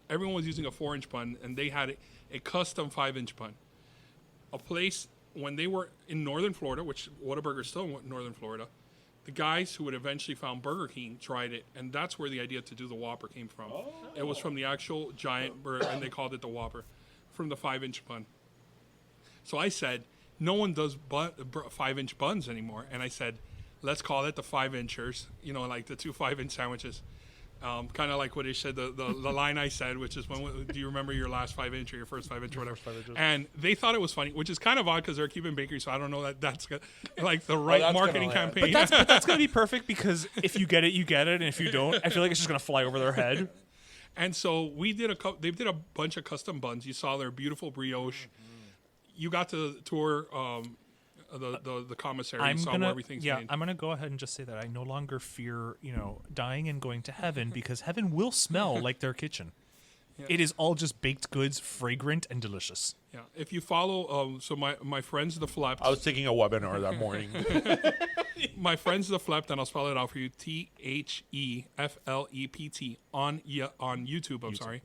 Everyone was using a 4-inch bun, and they had a custom 5-inch bun. A place, when they were in northern Florida, which Whataburger is still in northern Florida, the guys who had eventually found Burger King tried it, and that's where the idea to do the Whopper came from. Oh. It was from the actual giant burger, and they called it the Whopper, from the 5-inch bun. So I said, no one does 5-inch buns anymore, and I said, let's call it the 5-inchers, like the 2 5-inch sandwiches. Kind of like what he said, the line I said, which is, do you remember your last 5-inch or your first 5-inch or whatever? And they thought it was funny, which is kind of odd because they're a Cuban bakery, so I don't know that's like the right marketing campaign. But that's going to be perfect because if you get it, you get it, and if you don't, I feel like it's just going to fly over their head. And so they did a bunch of custom buns. You saw their beautiful brioche. You got to tour the commissary. You saw where everything's made. I'm gonna go ahead and just say that I no longer fear, dying and going to heaven because heaven will smell like their kitchen. Yeah. It is all just baked goods, fragrant and delicious. Yeah. If you follow, so my friends the Flept. I was taking a webinar that morning. My friends the Flept, and I'll spell it out for you: THEFLEPT on YouTube. I'm sorry.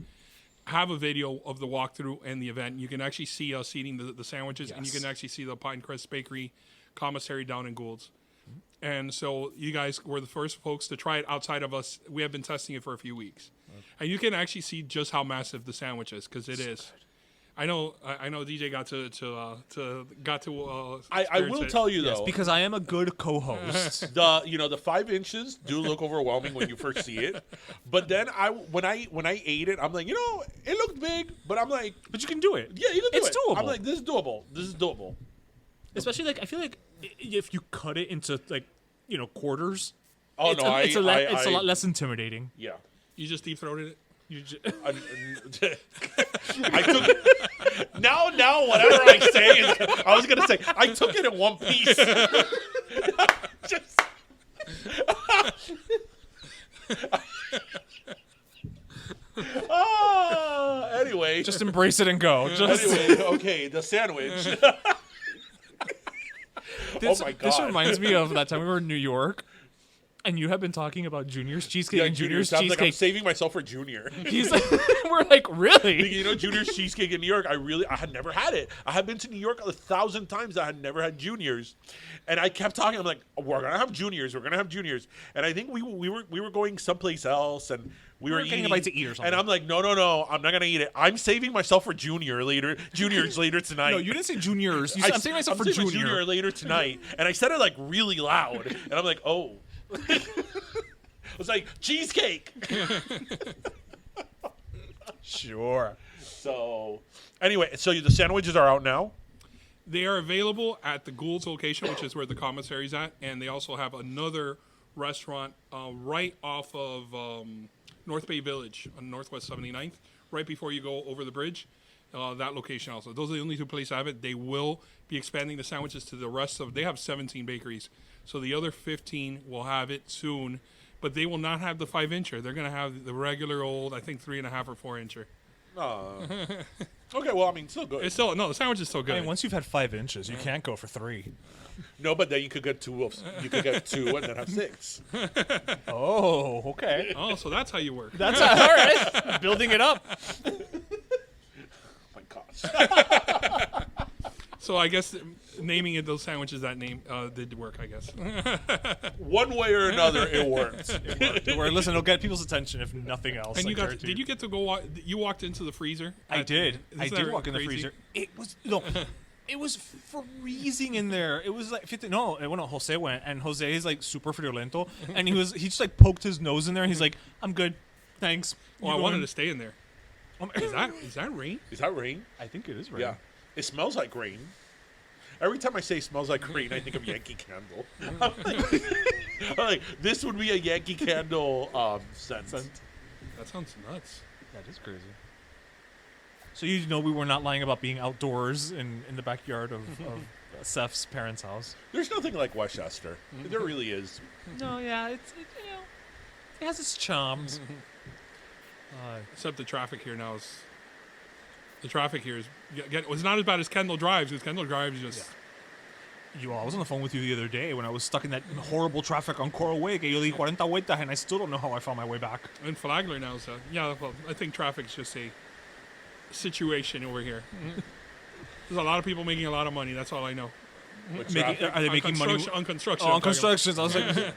Have a video of the walkthrough and the event. You can actually see us eating the sandwiches, yes. And you can actually see the Pinecrest Bakery commissary down in Gould's. Mm-hmm. And so you guys were the first folks to try it outside of us. We have been testing it for a few weeks. Okay. And you can actually see just how massive the sandwich is, because it is. Good. I know DJ got to I will tell you though, because I am a good co-host. The 5 inches do look overwhelming when you first see it, but then when I ate it, I'm like, it looked big, but I'm like, but you can do it. Yeah, you can do it. It's doable. I'm like, this is doable. Especially I feel like if you cut it into quarters. Oh it's a lot less intimidating. Yeah, you just deep throated it. I took it. Now whatever I say is, I was gonna say I took it in one piece. Anyway, just embrace it and go. Anyway, okay, the sandwich. Oh my god! This reminds me of that time we were in New York. And you have been talking about Junior's Cheesecake and Junior's Cheesecake. Like, I'm saving myself for Junior. He's like, we're like, really? Junior's Cheesecake in New York, I had never had it. I had been to New York 1,000 times. I had never had Junior's. And I kept talking. I'm like, we're going to have Junior's. We're going to have Junior's. And I think we were going someplace else. And we were getting a bite to eat or something. And I'm like, no. I'm not going to eat it. I'm saving myself for Junior's later tonight. No, you didn't say Junior's. I'm saving myself for Junior later tonight. And I said it like really loud. And I'm like, oh. It was like cheesecake. Sure. So, anyway, the sandwiches are out now. They are available at the Gould's location, which is where the commissary's at, and they also have another restaurant right off of North Bay Village on Northwest 79th, right before you go over the bridge. That location also. Those are the only 2 places I have it. They will be expanding the sandwiches to the rest of. They have 17 bakeries, so the other 15 will have it soon. But they will not have the 5-incher. They're going to have the regular old, I think 3.5 or 4-incher. Okay, well, I mean, still good. It's still the sandwich is still good. I mean, once you've had 5 inches, you can't go for 3. No, but then you could get 2 you could get 2 and then have 6. Oh, okay. Oh, so that's how you work. That's all right. Building it up. Oh my gosh. So I guess naming it those sandwiches that name did work, I guess. One way or another, it worked. Where listen, it'll get people's attention if nothing else. And I you got? guarantee Did you get to go? You walked into the freezer? I did. Isn't I did that walk in the crazy? freezer. It was it was freezing in there. It was like 50. No, when Jose went, and Jose is like super friolento, and he just like poked his nose in there. And he's like, "I'm good, thanks." Well, I wanted to stay in there. to. Is that rain? Is that rain? I think it is right. Yeah. It smells like rain. Every time I say smells like rain, I think of Yankee Candle. I'm like, this would be a Yankee Candle scent. That sounds nuts. That is crazy. So you know we were not lying about being outdoors in the backyard of Seth's parents' house. There's nothing like Westchester. There really is. No, yeah, it has its charms. Except the traffic here now is. The traffic here is was not as bad as Kendall drives. Because Kendall drives just. I was on the phone with you the other day when I was stuck in that horrible traffic on Coral Way. Que yo di 40 vueltas and I still don't know how I found my way back. In Flagler now, so yeah. Well, I think traffic's just a situation over here. There's a lot of people making a lot of money. That's all I know. With traffic. Are they making money on construction? Oh, I'm on talking constructions? I was like,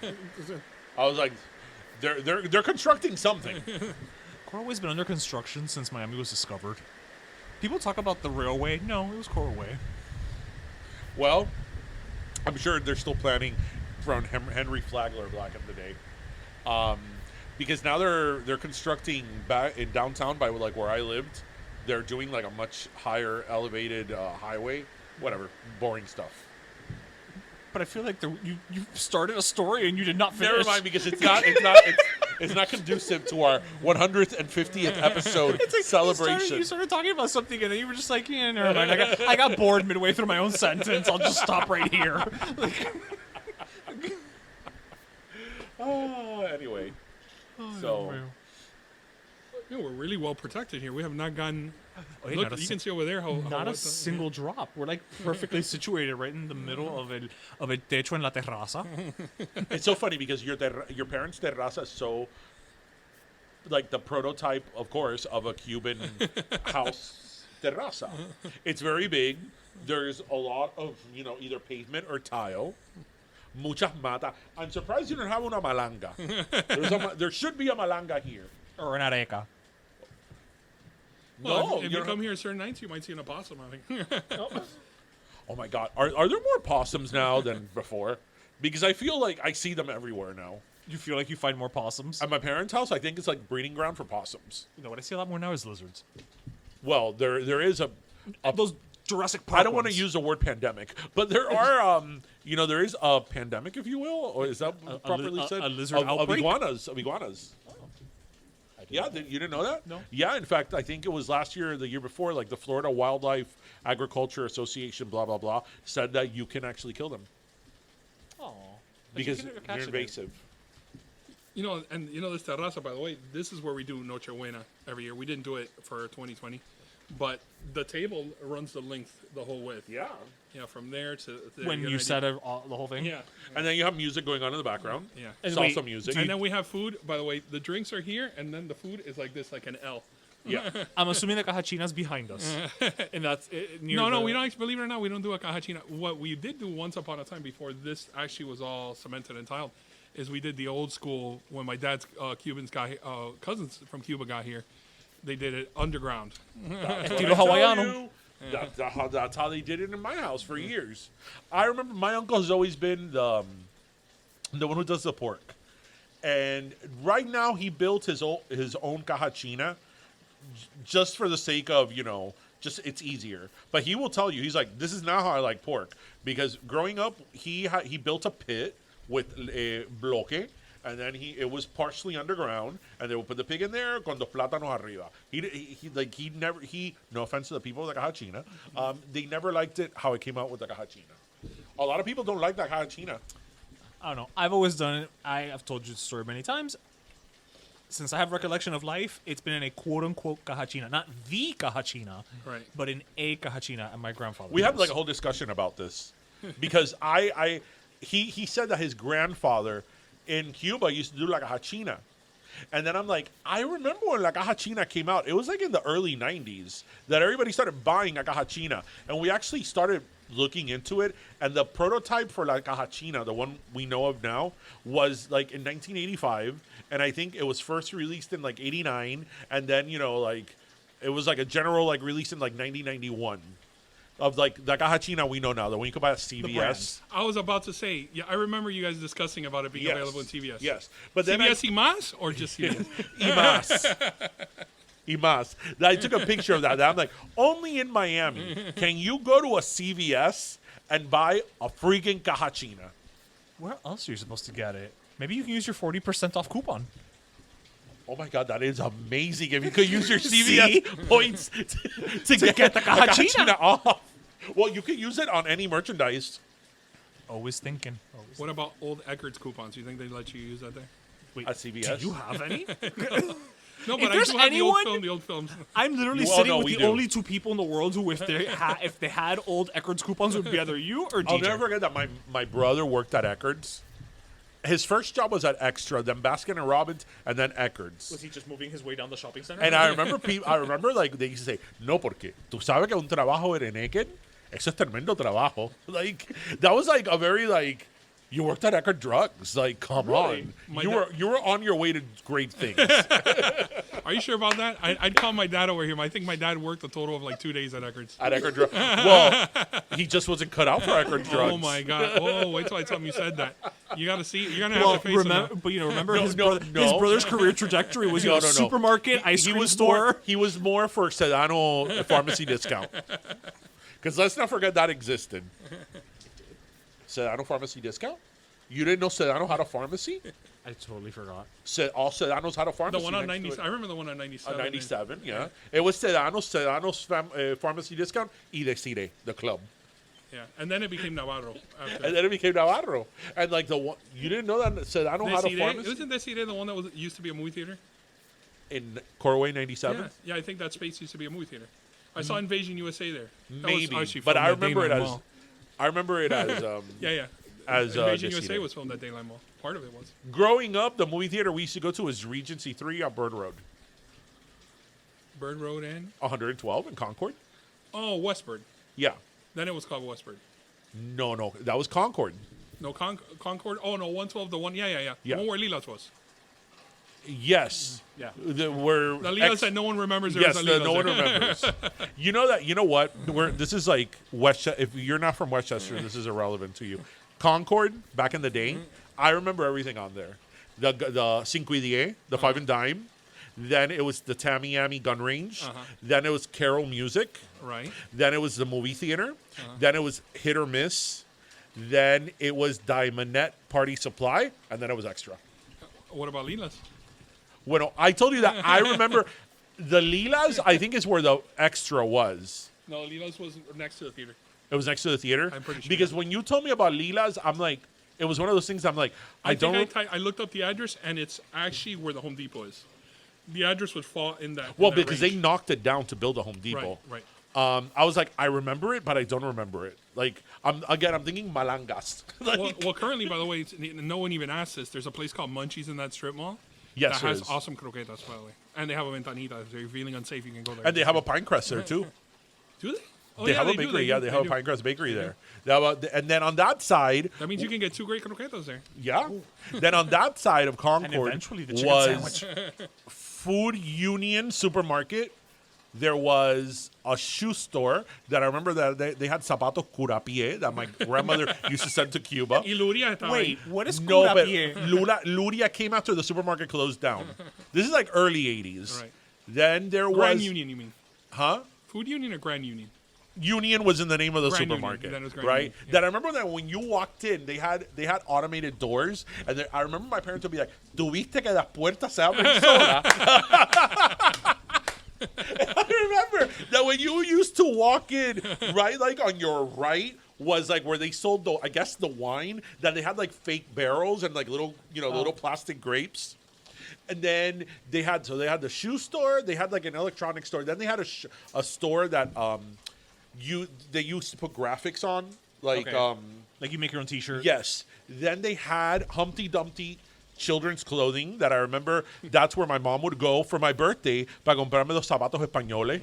I was like, they're constructing something. Coral Way's been under construction since Miami was discovered. People talk about the railway. No, it was Coral Way. Well, I'm sure they're still planning from Henry Flagler back in the day, because now they're constructing back in downtown by like where I lived. They're doing like a much higher elevated highway. Whatever, boring stuff. But I feel like you started a story and you did not finish. Never mind, because it's not conducive to our 150th episode It's like celebration. You started talking about something and then you were just like, yeah, never mind. I got bored midway through my own sentence. I'll just stop right here. Anyway, so Yeah, we're really well protected here. We have not gotten. Oh, Look, you can see over there how not what a single drop. We're like perfectly situated right in the middle of el techo en la terraza. it's so funny because your parents' terraza is so like the prototype, of course, of a Cuban house terraza. It's very big. There's a lot of either pavement or tile. Muchas mata. I'm surprised you don't have una malanga. There should be a malanga here. Or an areca. Well, No, if you you don't come here certain nights, you might see an opossum. I think. Oh my God, are there more possums now than before? Because I feel like I see them everywhere now. You feel like you find more possums? At my parents' house, I think it's like breeding ground for possums. You know what I see a lot more now is lizards. Well, there is a Those Jurassic Park I don't want to ones. use the word pandemic, but there are there is a pandemic, if you will, or is that properly said? a lizard of outbreak? iguanas. Yeah, you didn't know that? No. Yeah, in fact, I think it was last year or the year before, like the Florida Wildlife Agriculture Association, blah, blah, blah, said that you can actually kill them Aw. because they're invasive. This terraza, by the way, this is where we do Noche Buena every year. We didn't do it for 2020, but the table runs the length, the whole width. Yeah. Yeah, from there to there. When you said the whole thing? Yeah. And then you have music going on in the background. Yeah. And Salsa wait, music. And then we have food. By the way, the drinks are here, and then the food is like this, like an L. Yeah. I'm assuming the cajachina's behind us. And that's near No, the, we don't. Believe it or not, we don't do a cajachina. What we did do once upon a time before this actually was all cemented and tiled, is we did the old school when my dad's cousins from Cuba got here. They did it underground. Estilo hawaiano. That's how they did it in my house for years. I remember my uncle has always been the one who does the pork. And right now he built his own cajachina just for the sake of, just it's easier. But he will tell you, he's like, this is not how I like pork. Because growing up, he built a pit with a bloque, and then it was partially underground, and they would put the pig in there con dos plátanos arriba. No offense to the people of the cajachina, they never liked it how it came out with the cajachina. A lot of people don't like that cajachina. I don't know. I've always done it. I have told you the story many times. Since I have recollection of life, it's been in a quote-unquote cajachina. Not the cajachina, Right. but in a cajachina at my grandfather's We had house. like a whole discussion about this because he said that his grandfather in Cuba used to do like a hachina. And then I'm like, I remember when La Cajachina came out. It was like in the early 90s that everybody started buying La Cajachina. And we actually started looking into it. And the prototype for La Cajachina, the one we know of now, was like in 1985. And I think it was first released in like 89. And then, like it was like a general like release in like 1991. Of like the cajachina we know now, the one you can buy at CVS. I was about to say, yeah, I remember you guys discussing about it being available in CVS. Yes, but then CVS y más or just CVS? y más. I took a picture of that. I'm like, only in Miami can you go to a CVS and buy a freaking cajachina. Where else are you supposed to get it? Maybe you can use your 40% off coupon. Oh my God, that is amazing! If you could use your CVS points to get the cajachina off. Well, you could use it on any merchandise. Always thinking. What about old Eckerd's coupons? You think they let you use that there? Wait, At CVS. do you have any? No, If but I there's do have anyone- the old films. I'm literally Well, sitting no, with we the do. only two people in the world who, if they had old Eckerd's coupons, would be either you or DJ. I'll never forget that my brother worked at Eckerd's. His first job was at Extra, then Baskin and Robbins, and then Eckerd's. Was he just moving his way down the shopping center? And I remember like they used to say, no, porque tú sabes que un trabajo en Eckerd, eso es tremendo trabajo. Like that was like a very like you worked at Eckerd Drugs. Like come on, My you were on your way to great things. Are you sure about that? I'd call my dad over here. I think my dad worked a total of like 2 days at Eckerd's. At Eckerd Drugs. Well, he just wasn't cut out for Eckerd Drugs. Oh my God! Oh, wait till I tell him you said that. You gotta see. You're gonna have to face him now. But remember his no, brother's career trajectory was No. supermarket, ice He cream was store. He was more for Sedano pharmacy discount. Because let's not forget that existed. Sedano pharmacy discount? You didn't know Sedano had a pharmacy? I totally forgot. All Sedanos had a pharmacy. The one on next to 90. it. I remember the one on 97. 97, yeah. It was Sedano's pharmacy discount y Decide, the club. Yeah, and then it became Navarro. After. And then it became Navarro. And like the one, you didn't know that Sedano had a Decide? pharmacy? Isn't Decide the one that used to be a movie theater? In Corway 97? Yeah, I think that space used to be a movie theater. I saw Invasion USA there. That was Maybe. actually But filmed I at remember it Dayline as... Mall. I remember it as... Yeah. As Invasion Decide. USA was filmed at Dayline Mall. Part of it was. Growing up, the movie theater we used to go to was Regency 3 on Bird Road. Bird Road and 112 in Concord. oh, Westbird. Yeah. Then it was called Westbird. No. That was Concord. No, Concord. Oh no, 112. The one. Yeah. Yeah. The one where Lilas was. Yes. Yeah. Where The Lilas that no one remembers. There Yes, was a Lilas no one there. remembers. You know what? This is like Westchester. If you're not from Westchester, this is irrelevant to you. Concord, back in the day, I remember everything on there. The Cinco y Diez, the Five and Dime. Then it was the Tamiami Gun Range. Then it was Carol Music. Right. Then it was the movie theater. Then it was Hit or Miss. Then it was Diamondette Party Supply. And then it was Extra. What about Lilas? Well, I told you that. I remember the Lilas, I think, is where the Extra was. No, Lilas was next to the theater. It was next to the theater? I'm pretty sure. Because when you told me about Lilas, I'm like, it was one of those things I'm like, I looked up the address, and it's actually where the Home Depot is. The address would fall in that. well, in that because range. they knocked it down to build a Home Depot. Right. I was like, I remember it, but I don't remember it. Like, I'm thinking Malangas. Like, Well, currently, by the way, no one even asked this. There's a place called Munchies in that strip mall. yes, that there has is. awesome croquetas, by the way. And they have a ventanita. If you're feeling unsafe, you can go there. And they have a Pinecrest there, too. Do they? Oh, They yeah, have a do, bakery. do, They have a do. Pinecrest bakery there. And then on that side, That means you can get 2 great croquetas there. yeah. Then on that side of Concord eventually the chicken was sandwich. Food Union Supermarket. There was a shoe store that I remember that they had zapatos curapie that my grandmother used to send to Cuba. Y Luria estaba Wait, ahí. what is No, but Curapié? Luria came after the supermarket closed down. This is like early 80s. Right. Then there Grand was... Union, you mean? Huh? Food Union or Grand Union? Union was in the name of the Grand Union. supermarket, Then it was Grand right? Union, yeah. That I remember that when you walked in, they had automated doors, and I remember my parents would be like, "Tuviste que las puertas se abren sola." I remember that when you used to walk in, right, like on your right was like where they sold the wine, that they had like fake barrels and like little little plastic grapes. And then they had the shoe store, they had like an electronic store, then they had a store that they used to put graphics on, like Okay. Like you make your own T-shirt. yes. Then they had Humpty Dumpty children's clothing that I remember. That's where my mom would go for my birthday para comprarme los zapatos españoles.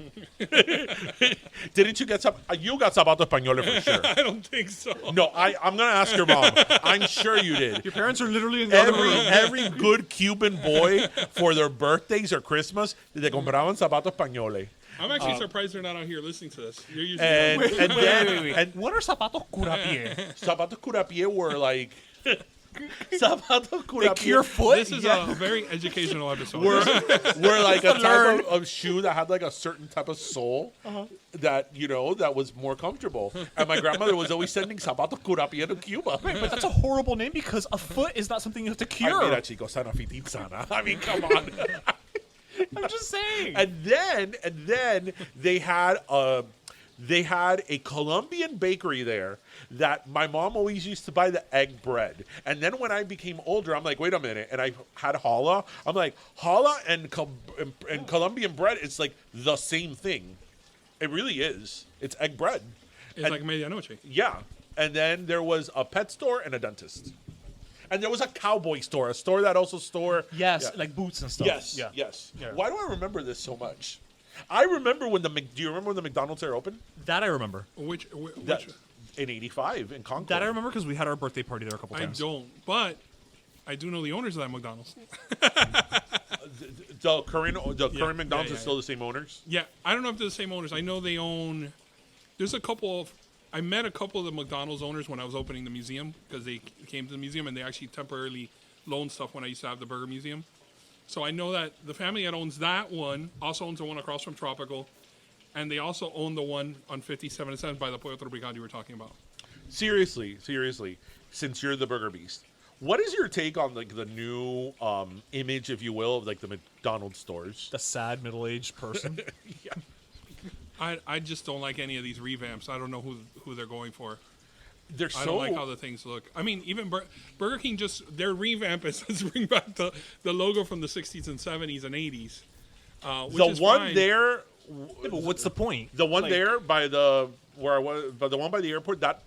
Didn't you get some? You got zapatos españoles for sure. I don't think so. No, I'm gonna ask your mom. I'm sure you did. Your parents are literally in the other room. Every good Cuban boy for their birthdays or Christmas, they compraban zapatos españoles. I'm actually surprised they're not out here listening to this. You're usually And then And what are zapatos curapie? zapatos curapie were like zapatos curapie. cure foot? This is a very educational episode. were like a type of shoe that had like a certain type of sole that that was more comfortable. And my grandmother was always sending zapatos curapie to Cuba. But that's a horrible name because a foot is not something you have to cure. Ay, mira, chico, sana fitin sana. I mean, come on. I'm just saying. And then they had a Colombian bakery there that my mom always used to buy the egg bread. And then when I became older, I'm like, wait a minute. And I had challah. I'm like, challah and Colombian bread, it's like the same thing. It really is. It's egg bread. It's like medianoche. Yeah. And then there was a pet store and a dentist. And there was a cowboy store, a store that also yes, yeah. like boots and stuff. Yes, Yeah. yes. Yeah. Why do I remember this so much? I remember when do you remember when the McDonald's there opened? That I remember. Which In '85 in Concord. That I remember because we had our birthday party there a couple I times. don't, but I do know the owners of that McDonald's. The current McDonald's yeah, is still the same owners. Yeah, I don't know if they're the same owners. I know they own. There's a couple of. I met a couple of the McDonald's owners when I was opening the museum because they came to the museum and they actually temporarily loaned stuff when I used to have the Burger Museum. So I know that the family that owns that one also owns the one across from Tropical, and they also own the one on 57 and 7 by the Pollo Tropical you were talking about. Seriously, since you're the Burger Beast, what is your take on like the new image, if you will, of like the McDonald's stores? The sad middle-aged person. Yeah. I just don't like any of these revamps. I don't know who they're going for. They're I don't like how the things look. I mean, even Burger King their revamp is to bring back the logo from the 60s and 70s and 80s. Which the is one fine. there. Yeah, but what's the point? The one Like- there by the where I was, but the one by the airport, that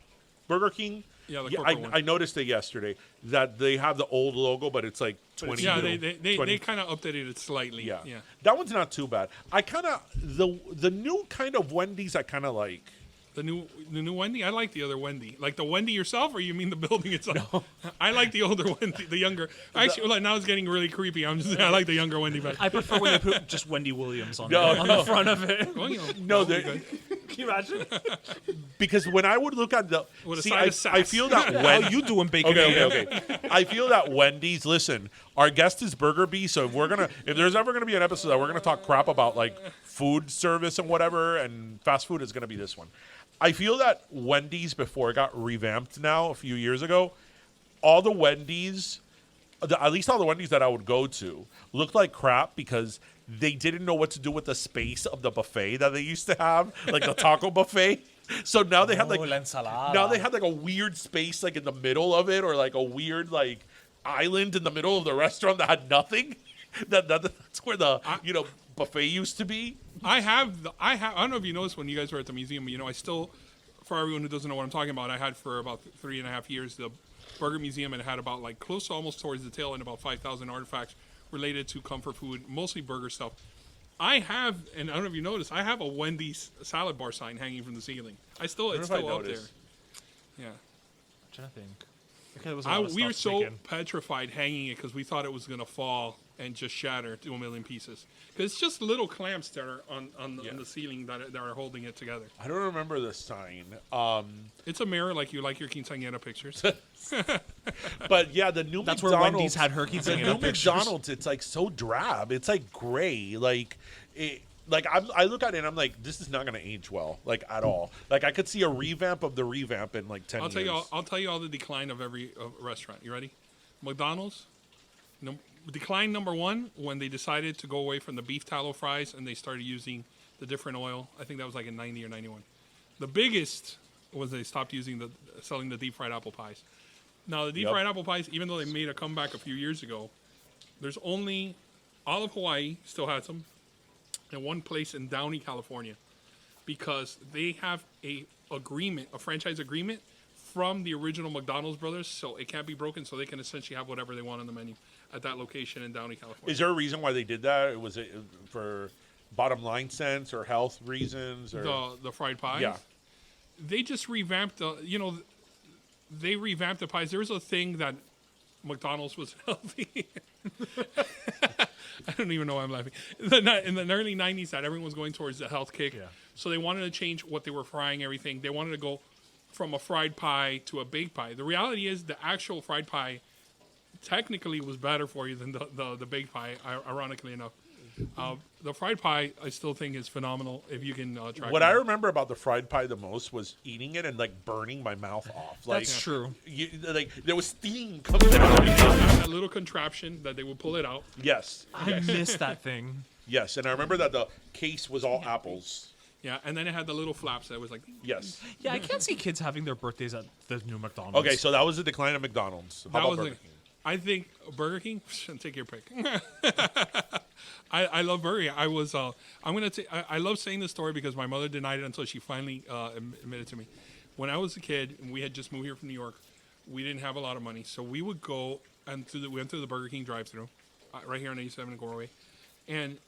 Burger King. Yeah, the corporate one. I noticed it yesterday that they have the old logo, but it's like 20. Yeah, they 20 kind of updated it slightly. Yeah. Yeah. That one's not too bad. I kind of the new kind of Wendy's I kind of like. The new Wendy? I like the other Wendy. Like the Wendy yourself, or you mean the building itself? No. I like the older Wendy, the younger. Actually, like, now it's getting really creepy. I'm just saying I like the younger Wendy better. I prefer when they put just Wendy Williams on, No, on no. the front of it. Well, No, that'll be they're- good. Can you imagine? Because when I would look at the With a see, side I, of sass. I feel that How when you doing, bacon? okay. I feel that Wendy's. Listen, our guest is Burger Bee, so if there's ever gonna be an episode that we're gonna talk crap about like food service and whatever and fast food, is gonna be this one. I feel that Wendy's, before it got revamped now a few years ago, all the Wendy's, at least all the Wendy's that I would go to, looked like crap because they didn't know what to do with the space of the buffet that they used to have, like the taco buffet. So now they had like la ensalada. now they had like a weird space like in the middle of it, or like a weird like island in the middle of the restaurant that had nothing. That's where the buffet used to be. I don't know if you noticed when you guys were at the museum, I still, for everyone who doesn't know what I'm talking about, I had for about 3.5 years the Burger Museum, and it had about like close to almost towards the tail end about 5,000 artifacts related to comfort food, mostly burger stuff. I have, and I don't know if you noticed, I have a Wendy's salad bar sign hanging from the ceiling. It's still up there. noticed. Yeah. I'm trying to think. Okay, there was a lot of We were stuff so taken. petrified hanging it because we thought it was going to fall and just shatter to a million pieces. Because it's just little clamps that are on the ceiling that are holding it together. I don't remember the sign. It's a mirror like your quinceañera pictures. But yeah, the new That's McDonald's, where Wendy's had her the quinceañera new pictures. McDonald's, it's like so drab. It's like gray. Like like I look at it and I'm like, this is not going to age well, like at all. Like I could see a revamp of the revamp in like 10 years. I'll tell you all the decline of every restaurant. You ready? McDonald's, decline number one when they decided to go away from the beef tallow fries and they started using the different oil. I think that was like in 90 or 91. The biggest was they stopped selling the deep fried apple pies. Now the deep fried apple pies, even though they made a comeback a few years ago, there's only Olive Hawaii still has them, and one place in Downey, California, because they have a franchise agreement from the original McDonald's brothers, so it can't be broken, so they can essentially have whatever they want on the menu at that location in Downey, California. Is there a reason why they did that? Was it for bottom line sense or health reasons? Or the fried pies? Yeah. They just revamped they revamped the pies. There was a thing that McDonald's was healthy. I don't even know why I'm laughing. In the early 90s, that everyone was going towards the health kick. Yeah. So they wanted to change what they were frying, everything. They wanted to go from a fried pie to a baked pie. The reality is the actual fried pie technically was better for you than the baked pie, ironically enough. The fried pie, I still think, is phenomenal if you can track What it I down. remember about the fried pie the most was eating it and like burning my mouth off. Like, That's true. Like there was steam coming out. That little contraption that they would pull it out. Yes. I missed that thing. Yes, and I remember that the case was all apples. Yeah, and then it had the little flaps that was like. Yes. Yeah, I can't see kids having their birthdays at the new McDonald's. Okay, so that was the decline of McDonald's. How That about was Burger it. King? I think Burger King. Take your pick. I love Burger King. I love saying this story because my mother denied it until she finally admitted to me. When I was a kid and we had just moved here from New York, we didn't have a lot of money, so we would go and we went through the Burger King drive-through right here on 87 in Gorway, and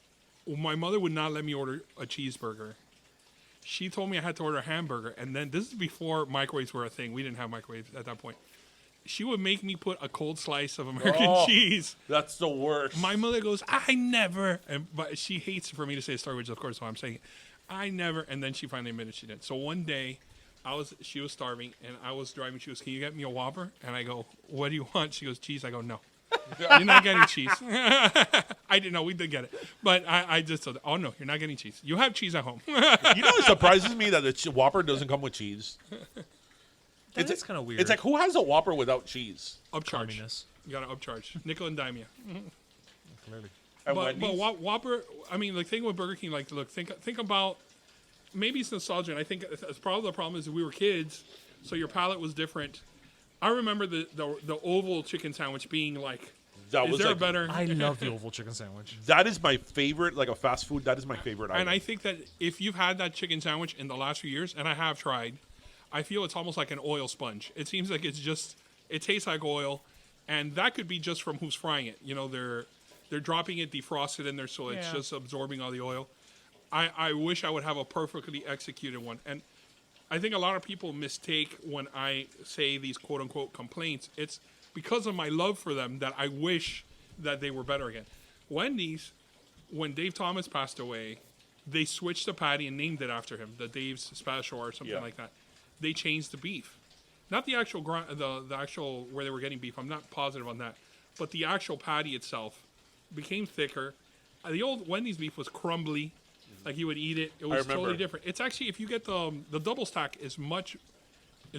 my mother would not let me order a cheeseburger. She told me I had to order a hamburger, and then this is before microwaves were a thing. We didn't have microwaves at that point. She would make me put a cold slice of American cheese. That's the worst. My mother goes, I never, but she hates for me to say a story, which of course is why I'm saying it. I never, and then she finally admitted she did. So one day, she was starving, and I was driving. She goes, can you get me a Whopper? And I go, what do you want? She goes, cheese. I go, no. You're not getting cheese. I didn't know. We did get it. But I just told her, oh, no, you're not getting cheese. You have cheese at home. You know what surprises me? That the Whopper doesn't come with cheese. It's kind of weird. It's like, who has a Whopper without cheese? Upcharge. Communist. You got to upcharge. Nickel and dime you. Clearly. And But Wendy's? Whopper, I mean, like, thing with Burger King, like, look, think about, maybe it's nostalgia, and I think it's probably the problem is that we were kids, so your palate was different. I remember the oval chicken sandwich being like, That is was there like, a better? I love the oval chicken sandwich. That is my favorite, like a fast food. That is my favorite item. And I think that if you've had that chicken sandwich in the last few years, and I have tried, I feel it's almost like an oil sponge. It seems like it tastes like oil, and that could be just from who's frying it. You know, they're dropping it defrosted in there, so it's Yeah. just absorbing all the oil. I wish I would have a perfectly executed one. And I think a lot of people mistake when I say these quote unquote complaints. It's because of my love for them that I wish that they were better again. Wendy's, when Dave Thomas passed away, they switched the patty and named it after him, the Dave's Special or something Yeah. like that. They changed the beef. Not the actual the actual where they were getting beef. I'm not positive on that. But the actual patty itself became thicker. The old Wendy's beef was crumbly. Like you would eat it. It was remember. totally different. It's actually, if you get the double stack is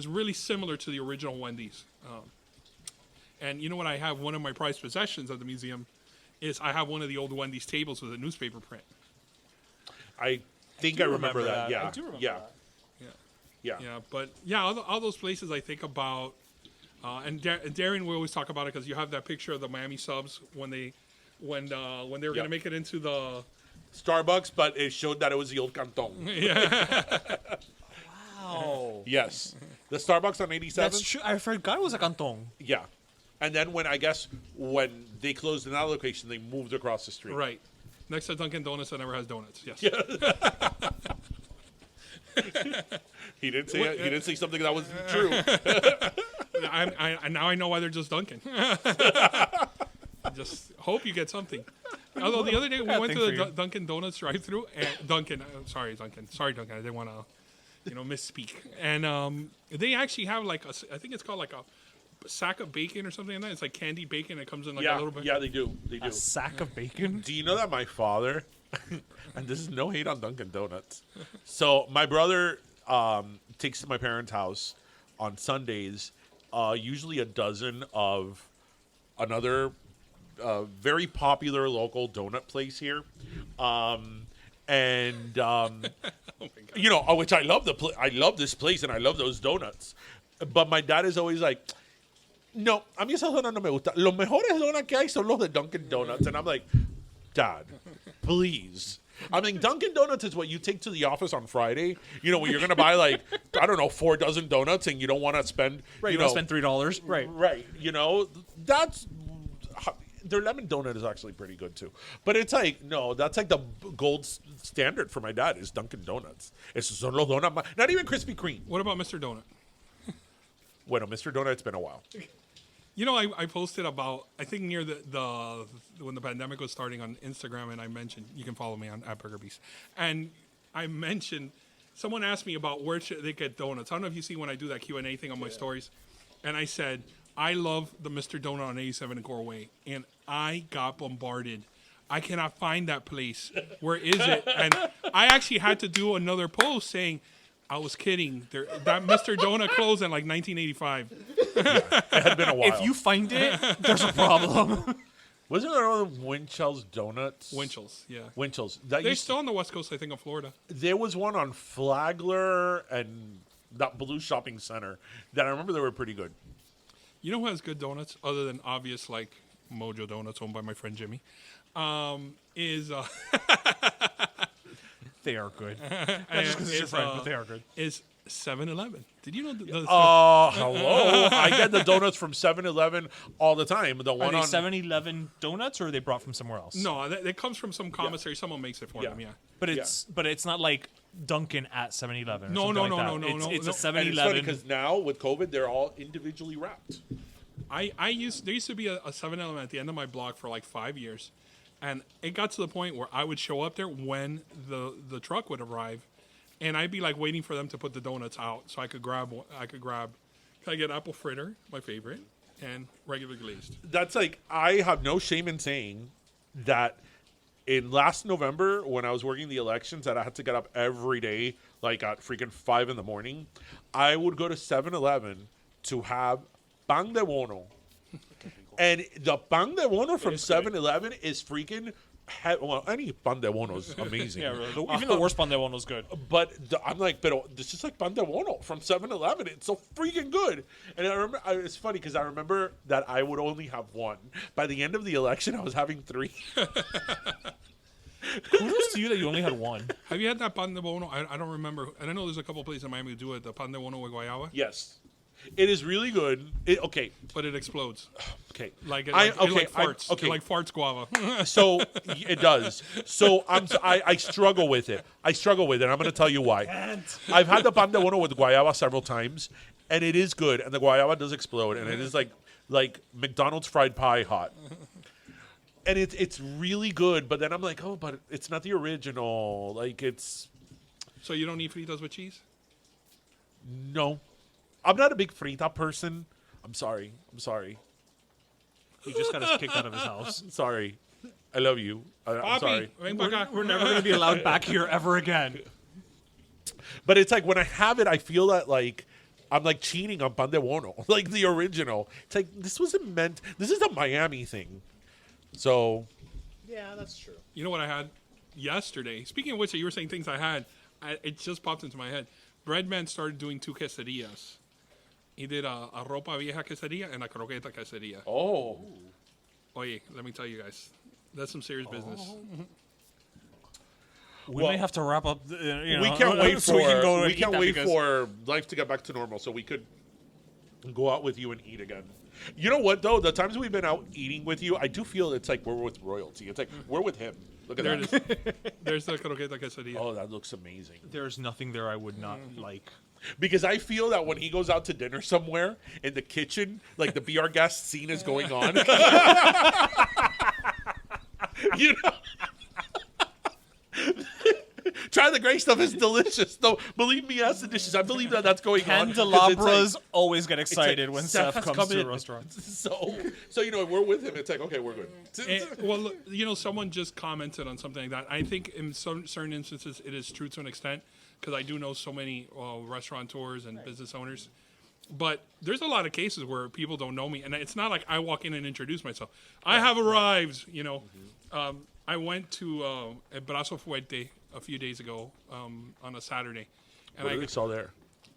really similar to the original Wendy's. And you know what? I have one of my prized possessions at the museum is I have one of the old Wendy's tables with a newspaper print. I think I remember that. Yeah. I do remember yeah. that. Yeah. Yeah, but yeah, all those places I think about, and Darren, we always talk about it because you have that picture of the Miami subs when they were going to make it into the. Starbucks, but it showed that it was the old Canton. Wow. Yes. The Starbucks on 87? That's true. I forgot it was a canton. Yeah. And then when they closed in that location, they moved across the street. Right. Next to Dunkin' Donuts that never has donuts. Yes. He didn't say he didn't say something that wasn't true. Now I know why they're just Dunkin'. Just hope you get something. Although the other day we Bad went thing to for the you. Dunkin' Donuts drive-through and Dunkin'. Sorry, Dunkin'. I didn't want to, misspeak. And they actually have like I think it's called like a sack of bacon or something like that. It's like candied bacon. It comes in like a little bit. Yeah, they do. They do. A sack of bacon? Do you know that my father And this is no hate on Dunkin' Donuts. So my brother takes to my parents' house on Sundays, usually a dozen of another very popular local donut place here. Which I love I love this place and I love those donuts. But my dad is always like, no, a mí esas donuts no me gustan. Los mejores donuts que hay son los de Dunkin' Donuts. And I'm like, Dad, please. I mean, Dunkin' Donuts is what you take to the office on Friday. When you're going to buy 4 dozen donuts and you don't want to spend, Right, you don't spend $3. Right. Right. That's their lemon donut is actually pretty good too. But it's no, that's the gold standard for my dad is Dunkin' Donuts. Esos son los donuts, not even Krispy Kreme. What about Mr. Donut? Bueno, Mr. Donut, it's been a while. I posted about, I think near the when the pandemic was starting on Instagram, and I mentioned, you can follow me on @BurgerBeast. And I mentioned, someone asked me about where should they get donuts. I don't know if you see when I do that Q&A thing on my stories. And I said, I love the Mr. Donut on 87 and Core Way. And I got bombarded. I cannot find that place. Where is it? And I actually had to do another post saying, I was kidding. That Mr. Donut closed in 1985. It had been a while. If you find it, there's a problem. Wasn't there another Winchell's Donuts? Winchell's, yeah. Winchell's. They're still on the West Coast, I think, of Florida. There was one on Flagler and that Blue Shopping Center that I remember they were pretty good. You know who has good donuts, other than obvious, Mojo Donuts, owned by my friend Jimmy, is... They are good. Not just because it's your friend, but they are good. Is 7-Eleven. Did you know? Hello. I get the donuts from 7-Eleven all the time. The Are one they on 7-Eleven donuts, or are they brought from somewhere else? No, it comes from some commissary. Someone makes it for them. Yeah. But it's not like Dunkin' at 7-Eleven. No. It's a And it's 7-Eleven. funny because now with COVID, they're all individually wrapped. There used to be a 7-Eleven at the end of my block for 5 years, and it got to the point where I would show up there when the truck would arrive, and I'd be waiting for them to put the donuts out so I could grab one. Can I get apple fritter, my favorite, and regular glazed? That's I have no shame in saying that in last November when I was working the elections that I had to get up every day at freaking 5 in, I would go to 7-Eleven to have pan de bono. And the pan de bono from 7-Eleven is freaking... any pan de bono is amazing. Yeah, really. Even the worst pan de bono is good. But I'm pero this is pan de bono from 7-Eleven. It's so freaking good. And I remember, it's funny because I remember that I would only have one. By the end of the election, I was having 3. Kudos to you that you only had one. Have you had that pan de bono? I don't remember. And I know there's a couple places in Miami who do it. The pan de bono with guayaba. Yes. It is really good. Okay. But it explodes. Okay. It farts. Okay. It farts guava. So it does. So I struggle with it. I'm going to tell you why. I've had the pan de bono with guayaba several times, and it is good, and the guayaba does explode, and it is like McDonald's fried pie hot. And it's really good, but then I'm like, oh, but it's not the original. It's... So you don't eat fritas with cheese? No. I'm not a big frita person. I'm sorry. He just got us kicked out of his house. Sorry. I love you. I'm sorry. Ven pa' acá. We're never going to be allowed back here ever again. But it's when I have it, I feel that I'm cheating on pan de bono, the original. It's this wasn't meant. This is a Miami thing. So. Yeah, that's true. You know what I had yesterday? Speaking of which, you were saying things I had. It just popped into my head. Breadman started doing 2 quesadillas. He did a ropa vieja quesadilla and a croqueta quesadilla. Oh. Oye, let me tell you guys, that's some serious business. We may have to wrap up. We can't wait so we can go for life to get back to normal, so we could go out with you and eat again. You know what though? The times we've been out eating with you, I do feel it's we're with royalty. It's we're with him. Look at there that. It is. There's the croqueta quesadilla. Oh, that looks amazing. There's nothing there I would not like. Because I feel that when he goes out to dinner somewhere in the kitchen, the Be Our Guest scene is going on. You know? Try the gray stuff. It's delicious. No, believe me, ask the dishes. I believe that that's going on. 'Cause it's Candelabras like- always get it's excited like, when Seth Seth has comes come to a in. restaurant. So we're with him. It's like, okay, we're good. Well, someone just commented on something like that. I think in some certain instances it is true to an extent because I do know so many restaurateurs and business owners. But there's a lot of cases where people don't know me, and it's not like I walk in and introduce myself. I have arrived. I went to El Brazo Fuerte a few days ago on a Saturday, and What do they sell there?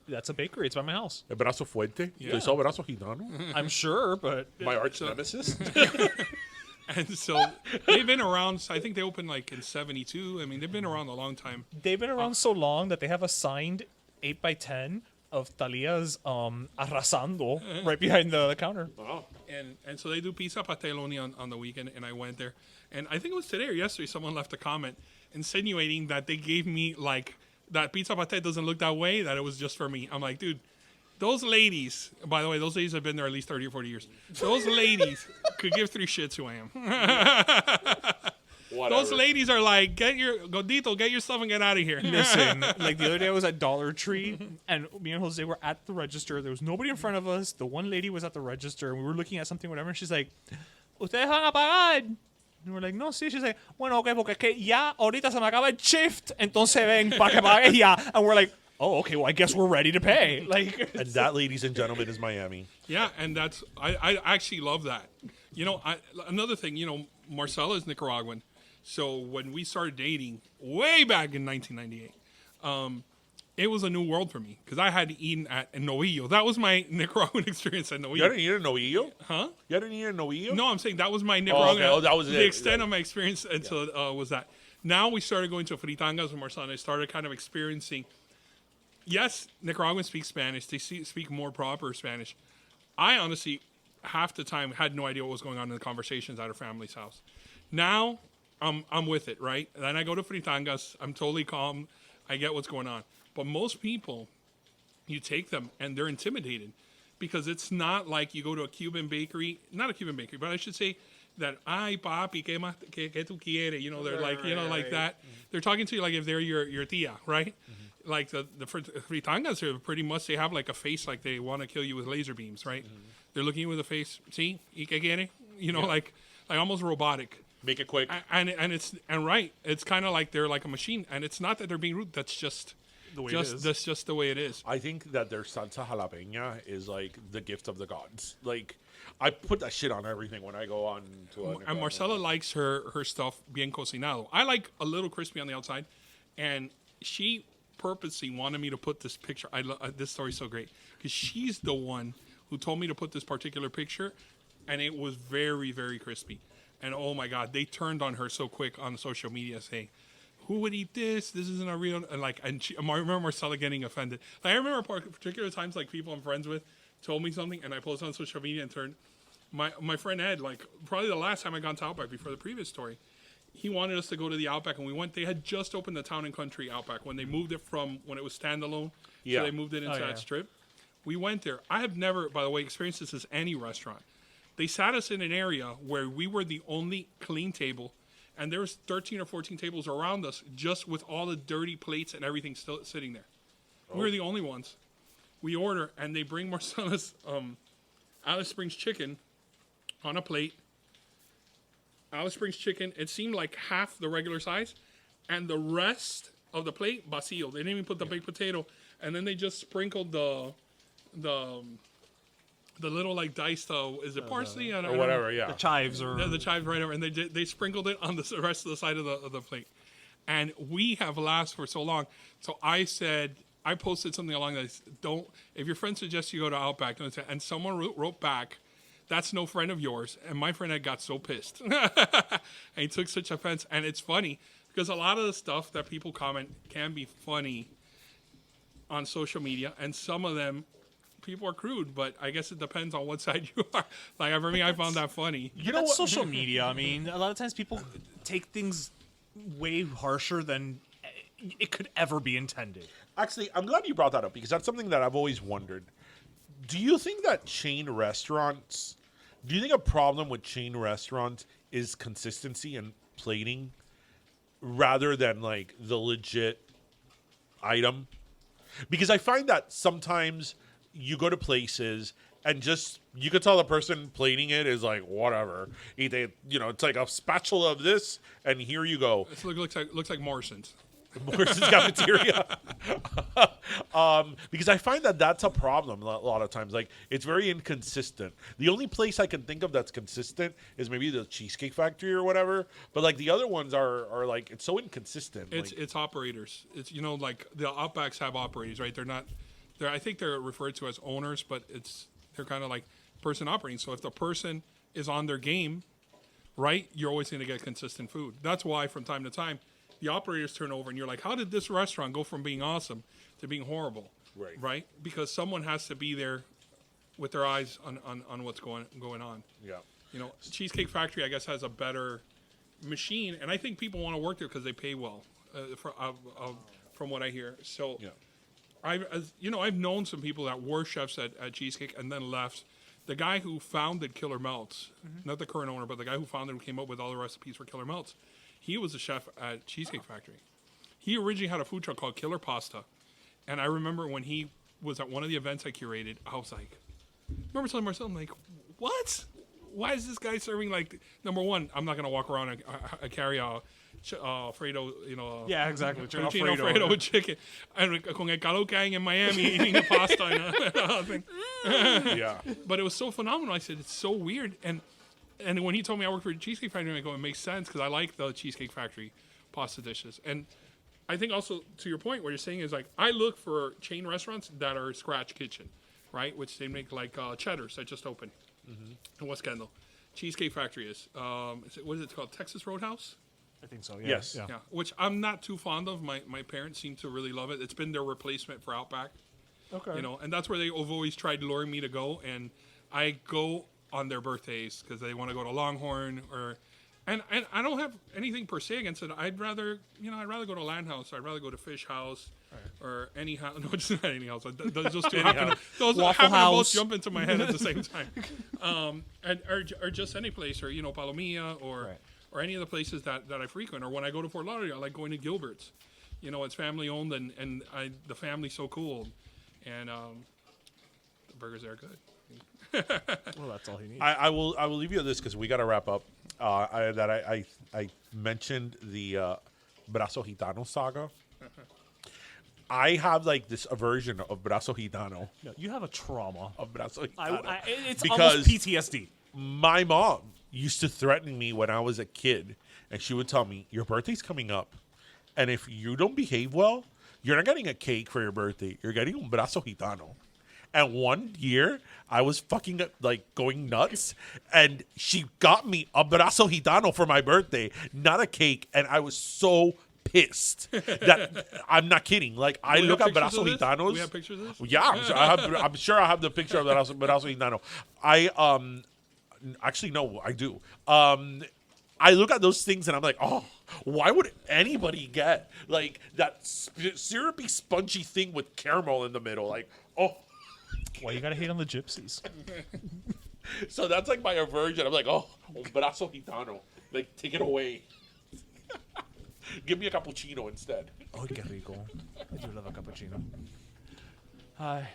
That's a bakery. It's by my house. El Brazo Fuerte? Yeah. They sell Brazo Gitano? I'm sure, but My arch nemesis? and so they've been around. I think they opened like in '72. I mean, they've been around a long time. they've been around so long that they have a signed 8x10 of Talia's Arrasando right behind the counter. Wow. And so they do pizza pastel only on the weekend, and I went there. And I think it was today or yesterday, someone left a comment insinuating that they gave me, like, that pizza pastel doesn't look that way, that it was just for me. I'm like, dude, those ladies, by the way, those ladies have been there at least 30 or 40 years. Those ladies could give three shits who I am. Whatever. Those ladies are like, Godito, get your stuff and get out of here. Listen, like the other day I was at Dollar Tree and me and Jose were at the register. There was nobody in front of us. The one lady was at the register and we were looking at something, whatever, and she's like, ¿Ustedes van a pagar? And we're like, no, sí. She's like, bueno, okay, porque es que ya ahorita se me acaba el shift, entonces ven para que pague ya. And we're like, oh, okay, well, I guess we're ready to pay. Like, And that, ladies and gentlemen, is Miami. Yeah, and I actually love that. Another thing, Marcella is Nicaraguan. So when we started dating way back in 1998, it was a new world for me because I had eaten at Novillo. That was my Nicaraguan experience at Novillo. You hadn't eaten a novillo? Huh? You hadn't eaten a novillo? No, I'm saying that was my Nicaraguan. okay. Oh, that was the it. extent of my experience until was that. Now we started going to fritangas with Marcella. And I started kind of experiencing. Yes, Nicaraguans speak Spanish. They speak more proper Spanish. I honestly, half the time, had no idea what was going on in the conversations at her family's house. Now, I'm with it, right? Then I go to fritangas. I'm totally calm. I get what's going on. But most people, you take them and they're intimidated because it's not like you go to a Cuban bakery, not a Cuban bakery, but I should say that, ay, papi, ¿qué tú quieres? They're like that. Mm-hmm. They're talking to you like if they're your tia, right? Mm-hmm. Like the fritangas are pretty much, they have like a face like they want to kill you with laser beams, right? Mm-hmm. They're looking at you with a face, ¿sí? ¿Y qué quiere? Like almost robotic. Make it quick. And right, it's kind of like they're like a machine, and it's not that they're being rude. That's just the way it is. That's just the way it is. I think that their salsa jalapeña is like the gift of the gods. Like, I put that shit on everything when I go on to And Marcela likes her stuff bien cocinado. I like a little crispy on the outside, and she purposely wanted me to put this picture. This story's so great because she's the one who told me to put this particular picture, and it was very, very crispy. And oh my God, they turned on her so quick on social media saying, "Who would eat this? This isn't a real." And I remember Marcella getting offended. Like, I remember particular times, like people I'm friends with told me something, and I posted on social media and turned. My friend Ed, like probably the last time I got to Outback before the previous story, he wanted us to go to the Outback, and we went. They had just opened the Town and Country Outback when they moved it from when it was standalone. Yeah. So they moved it into that strip. We went there. I have never, by the way, experienced this as any restaurant. They sat us in an area where we were the only clean table, and there was 13 or 14 tables around us just with all the dirty plates and everything still sitting there. Oh. We were the only ones. We order, and they bring Marcella's Alice Springs chicken on a plate. Alice Springs chicken, it seemed like half the regular size, and the rest of the plate, vacío. They didn't even put the baked potato, and then they just sprinkled the little like diced is it parsley or whatever, yeah, the chives or the chives right over, and they sprinkled it on the rest of the side of the plate. And we have laughed for so long. So I posted something along those. If your friend suggests you go to Outback, don't say, and someone wrote back, "That's no friend of yours." And my friend had got so pissed, and he took such offense. And it's funny because a lot of the stuff that people comment can be funny on social media, and some of them. People are crude, but I guess it depends on what side you are. Like, for me, I found that funny. That's social media. I mean, a lot of times people take things way harsher than it could ever be intended. Actually, I'm glad you brought that up because that's something that I've always wondered. Do you think that do you think a problem with chain restaurants is consistency and plating rather than like the legit item, because I find that sometimes you go to places and just you could tell the person plating it is like whatever. It's like a spatula of this, and here you go. It looks like Morrison's. Morrison's cafeteria. Because I find that that's a problem a lot of times. Like, it's very inconsistent. The only place I can think of that's consistent is maybe the Cheesecake Factory or whatever. But like the other ones are like, it's so inconsistent. It's operators. It's like the Outbacks have operators, right? I think they're referred to as owners, but they're kind of like person operating. So if the person is on their game, right, you're always going to get consistent food. That's why from time to time the operators turn over and you're like, how did this restaurant go from being awesome to being horrible? Right? Because someone has to be there with their eyes on what's going on. Yeah. Cheesecake Factory, I guess, has a better machine, and I think people want to work there because they pay well, from what I hear. So, Yeah. I've known some people that were chefs at Cheesecake and then left. The guy who founded Killer Melts, not the current owner, but the guy who founded and came up with all the recipes for Killer Melts, he was a chef at Cheesecake Factory. He originally had a food truck called Killer Pasta. And I remember when he was at one of the events I curated, I was like, I remember telling myself, I'm like, what? Why is this guy serving like, number one, I'm not going to walk around and carry a Alfredo, Yeah, exactly. Fettuccine Alfredo with chicken. And con el calor que hay in Miami eating a pasta and a thing. Yeah. But it was so phenomenal. I said, it's so weird. And when he told me I worked for Cheesecake Factory, I go, it makes sense because I like the Cheesecake Factory pasta dishes. And I think also, to your point, what you're saying is like, I look for chain restaurants that are scratch kitchen, right? Which they make like Cheddar's that just opened in West Kendall. Cheesecake Factory is. What is it called? Texas Roadhouse? I think so. Yeah. Yes. Yeah, which I'm not too fond of. My parents seem to really love it. It's been their replacement for Outback. Okay. And that's where they've always tried luring me to go. And I go on their birthdays because they want to go to Longhorn and I don't have anything per se against it. I'd rather go to Land House. I'd rather go to Fish House or any house. No, it's not any house. Those two happen. Those Waffle happen to both House. jump into my head at the same time. Or just any place, or Palomilla, or any of the places that I frequent. Or when I go to Fort Lauderdale, I like going to Gilbert's. It's family owned, and the family's so cool, and the burgers there are good. Well, that's all he needs. I will leave you with this because we got to wrap up. I mentioned the Brazo Gitano saga. I have like this aversion of Brazo Gitano. No, you have a trauma. Of Brazo Gitano. It's because almost PTSD. my mom used to threaten me when I was a kid, and she would tell me, your birthday's coming up, and if you don't behave well, you're not getting a cake for your birthday. You're getting un Brazo Gitano. And one year, I was fucking like going nuts, and she got me a Brazo Gitano for my birthday, not a cake, and I was so pissed that I'm not kidding. Like, I look at Brazo Gitanos. We have pictures of this? Yeah, I'm sure I have the picture of Brazo Gitano. Actually, no, I do. I look at those things and I'm like, oh, why would anybody get like that syrupy, spongy thing with caramel in the middle? Like, oh. Well, you gotta hate on the gypsies. So that's like my aversion. I'm like, oh, un Brazo Gitano. Like, take it away. Give me a cappuccino instead. Oh, que rico. I do love a cappuccino. Hi.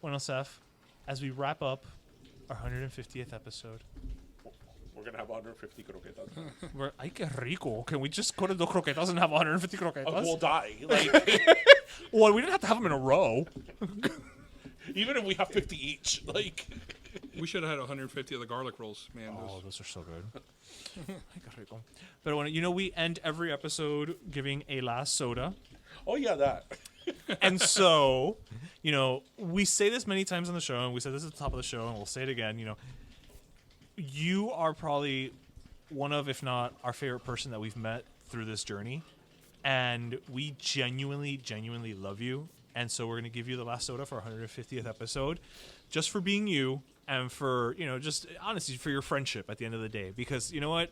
Bueno, Seth, as we wrap up our 150th episode. We're going to have 150 croquetas. Ay, que rico. Can we just go to the croquetas and have 150 croquetas? We'll die. Like, Well, we didn't have to have them in a row. even if we have 50 each. Like, We should have had 150 of the garlic rolls, man. Oh, those are so good. Ay, que rico. But when, we end every episode giving a last soda. oh, yeah, that. And so, we say this many times on the show, and we said this at the top of the show, and we'll say it again, you are probably one of, if not our favorite person that we've met through this journey. And we genuinely, genuinely love you. And so we're going to give you the last soda for our 150th episode, just for being you and for, just honestly, for your friendship at the end of the day. Because you know what?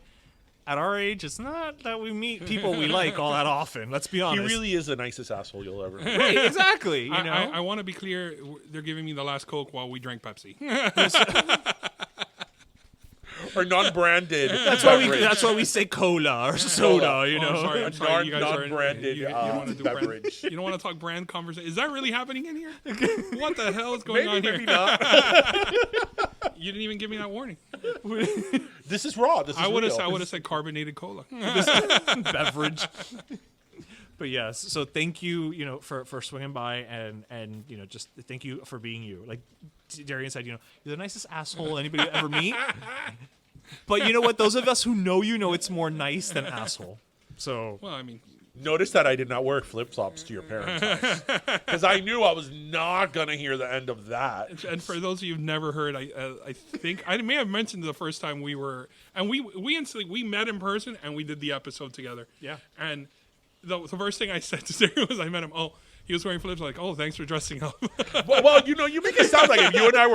At our age, it's not that we meet people we like all that often. Let's be honest. He really is the nicest asshole you'll ever meet. Right, exactly. I want to be clear. They're giving me the last Coke while we drank Pepsi. or non-branded. That's why we say cola or soda. You know. Oh, I'm sorry. You guys are non-branded you don't want to do beverage. You don't want to talk brand conversation. Is that really happening in here? What the hell is going on here? Maybe not. You didn't even give me that warning. This is raw. This is I would real. have said carbonated cola. beverage. But yes, so thank you, for swinging by and just thank you for being you. Like Darian said, you're the nicest asshole anybody ever meet. But you know what? Those of us who know it's more nice than asshole. So Well, I mean, Notice that I did not wear flip-flops to your parents' house. Because I knew I was not going to hear the end of that. and for those of you who've never heard, I think I may have mentioned the first time we were, and we met in person and we did the episode together. Yeah. And the first thing I said to Sarah was I met him. Oh, he was wearing flips. Like, oh, thanks for dressing up. Well, you make it sound like if you and I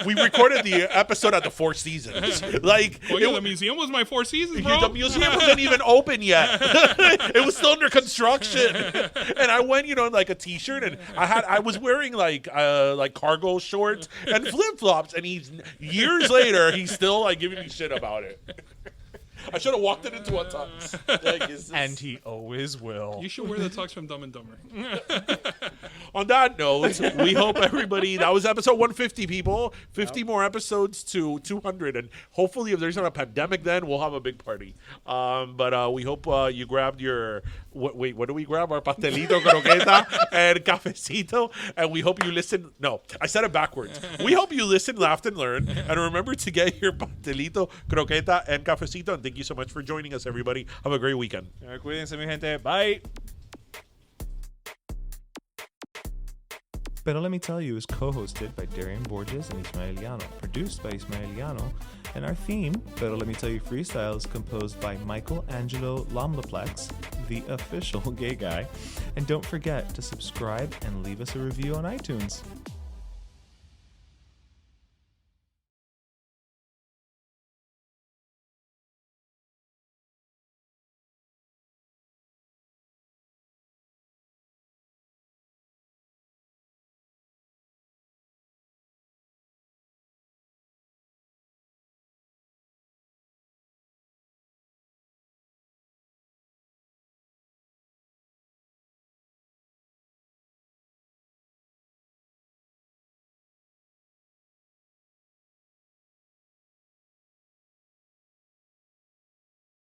we recorded the episode at the Four Seasons. Like, Oh yeah, the museum was my Four Seasons, bro. the museum wasn't even open yet. It was still under construction. And I went, in like a t-shirt, and I was wearing like cargo shorts and flip-flops, and years later he's still like giving me shit about it. I should have walked it into a tux. And he always will. You should wear the tux from Dumb and Dumber. On that note, we hope everybody, that was episode 150, people. 50 more episodes to 200. And hopefully, if there's not a pandemic, then we'll have a big party. But we hope you grabbed your, what do we grab? Our pastelito, croqueta, and cafecito. And we hope you listen. No, I said it backwards. We hope you listen, laughed, and learned. And remember to get your pastelito, croqueta, and cafecito. And thank you so much for joining us, everybody. Have a great weekend. Cuídense, mi gente. Bye. Pero Let Me Tell You is co-hosted by Darian Borges and Ismaeliano, produced by Ismaeliano, and our theme, Pero Let Me Tell You Freestyle, is composed by Michael Angelo Lomlaplex, the official gay guy. And don't forget to subscribe and leave us a review on iTunes.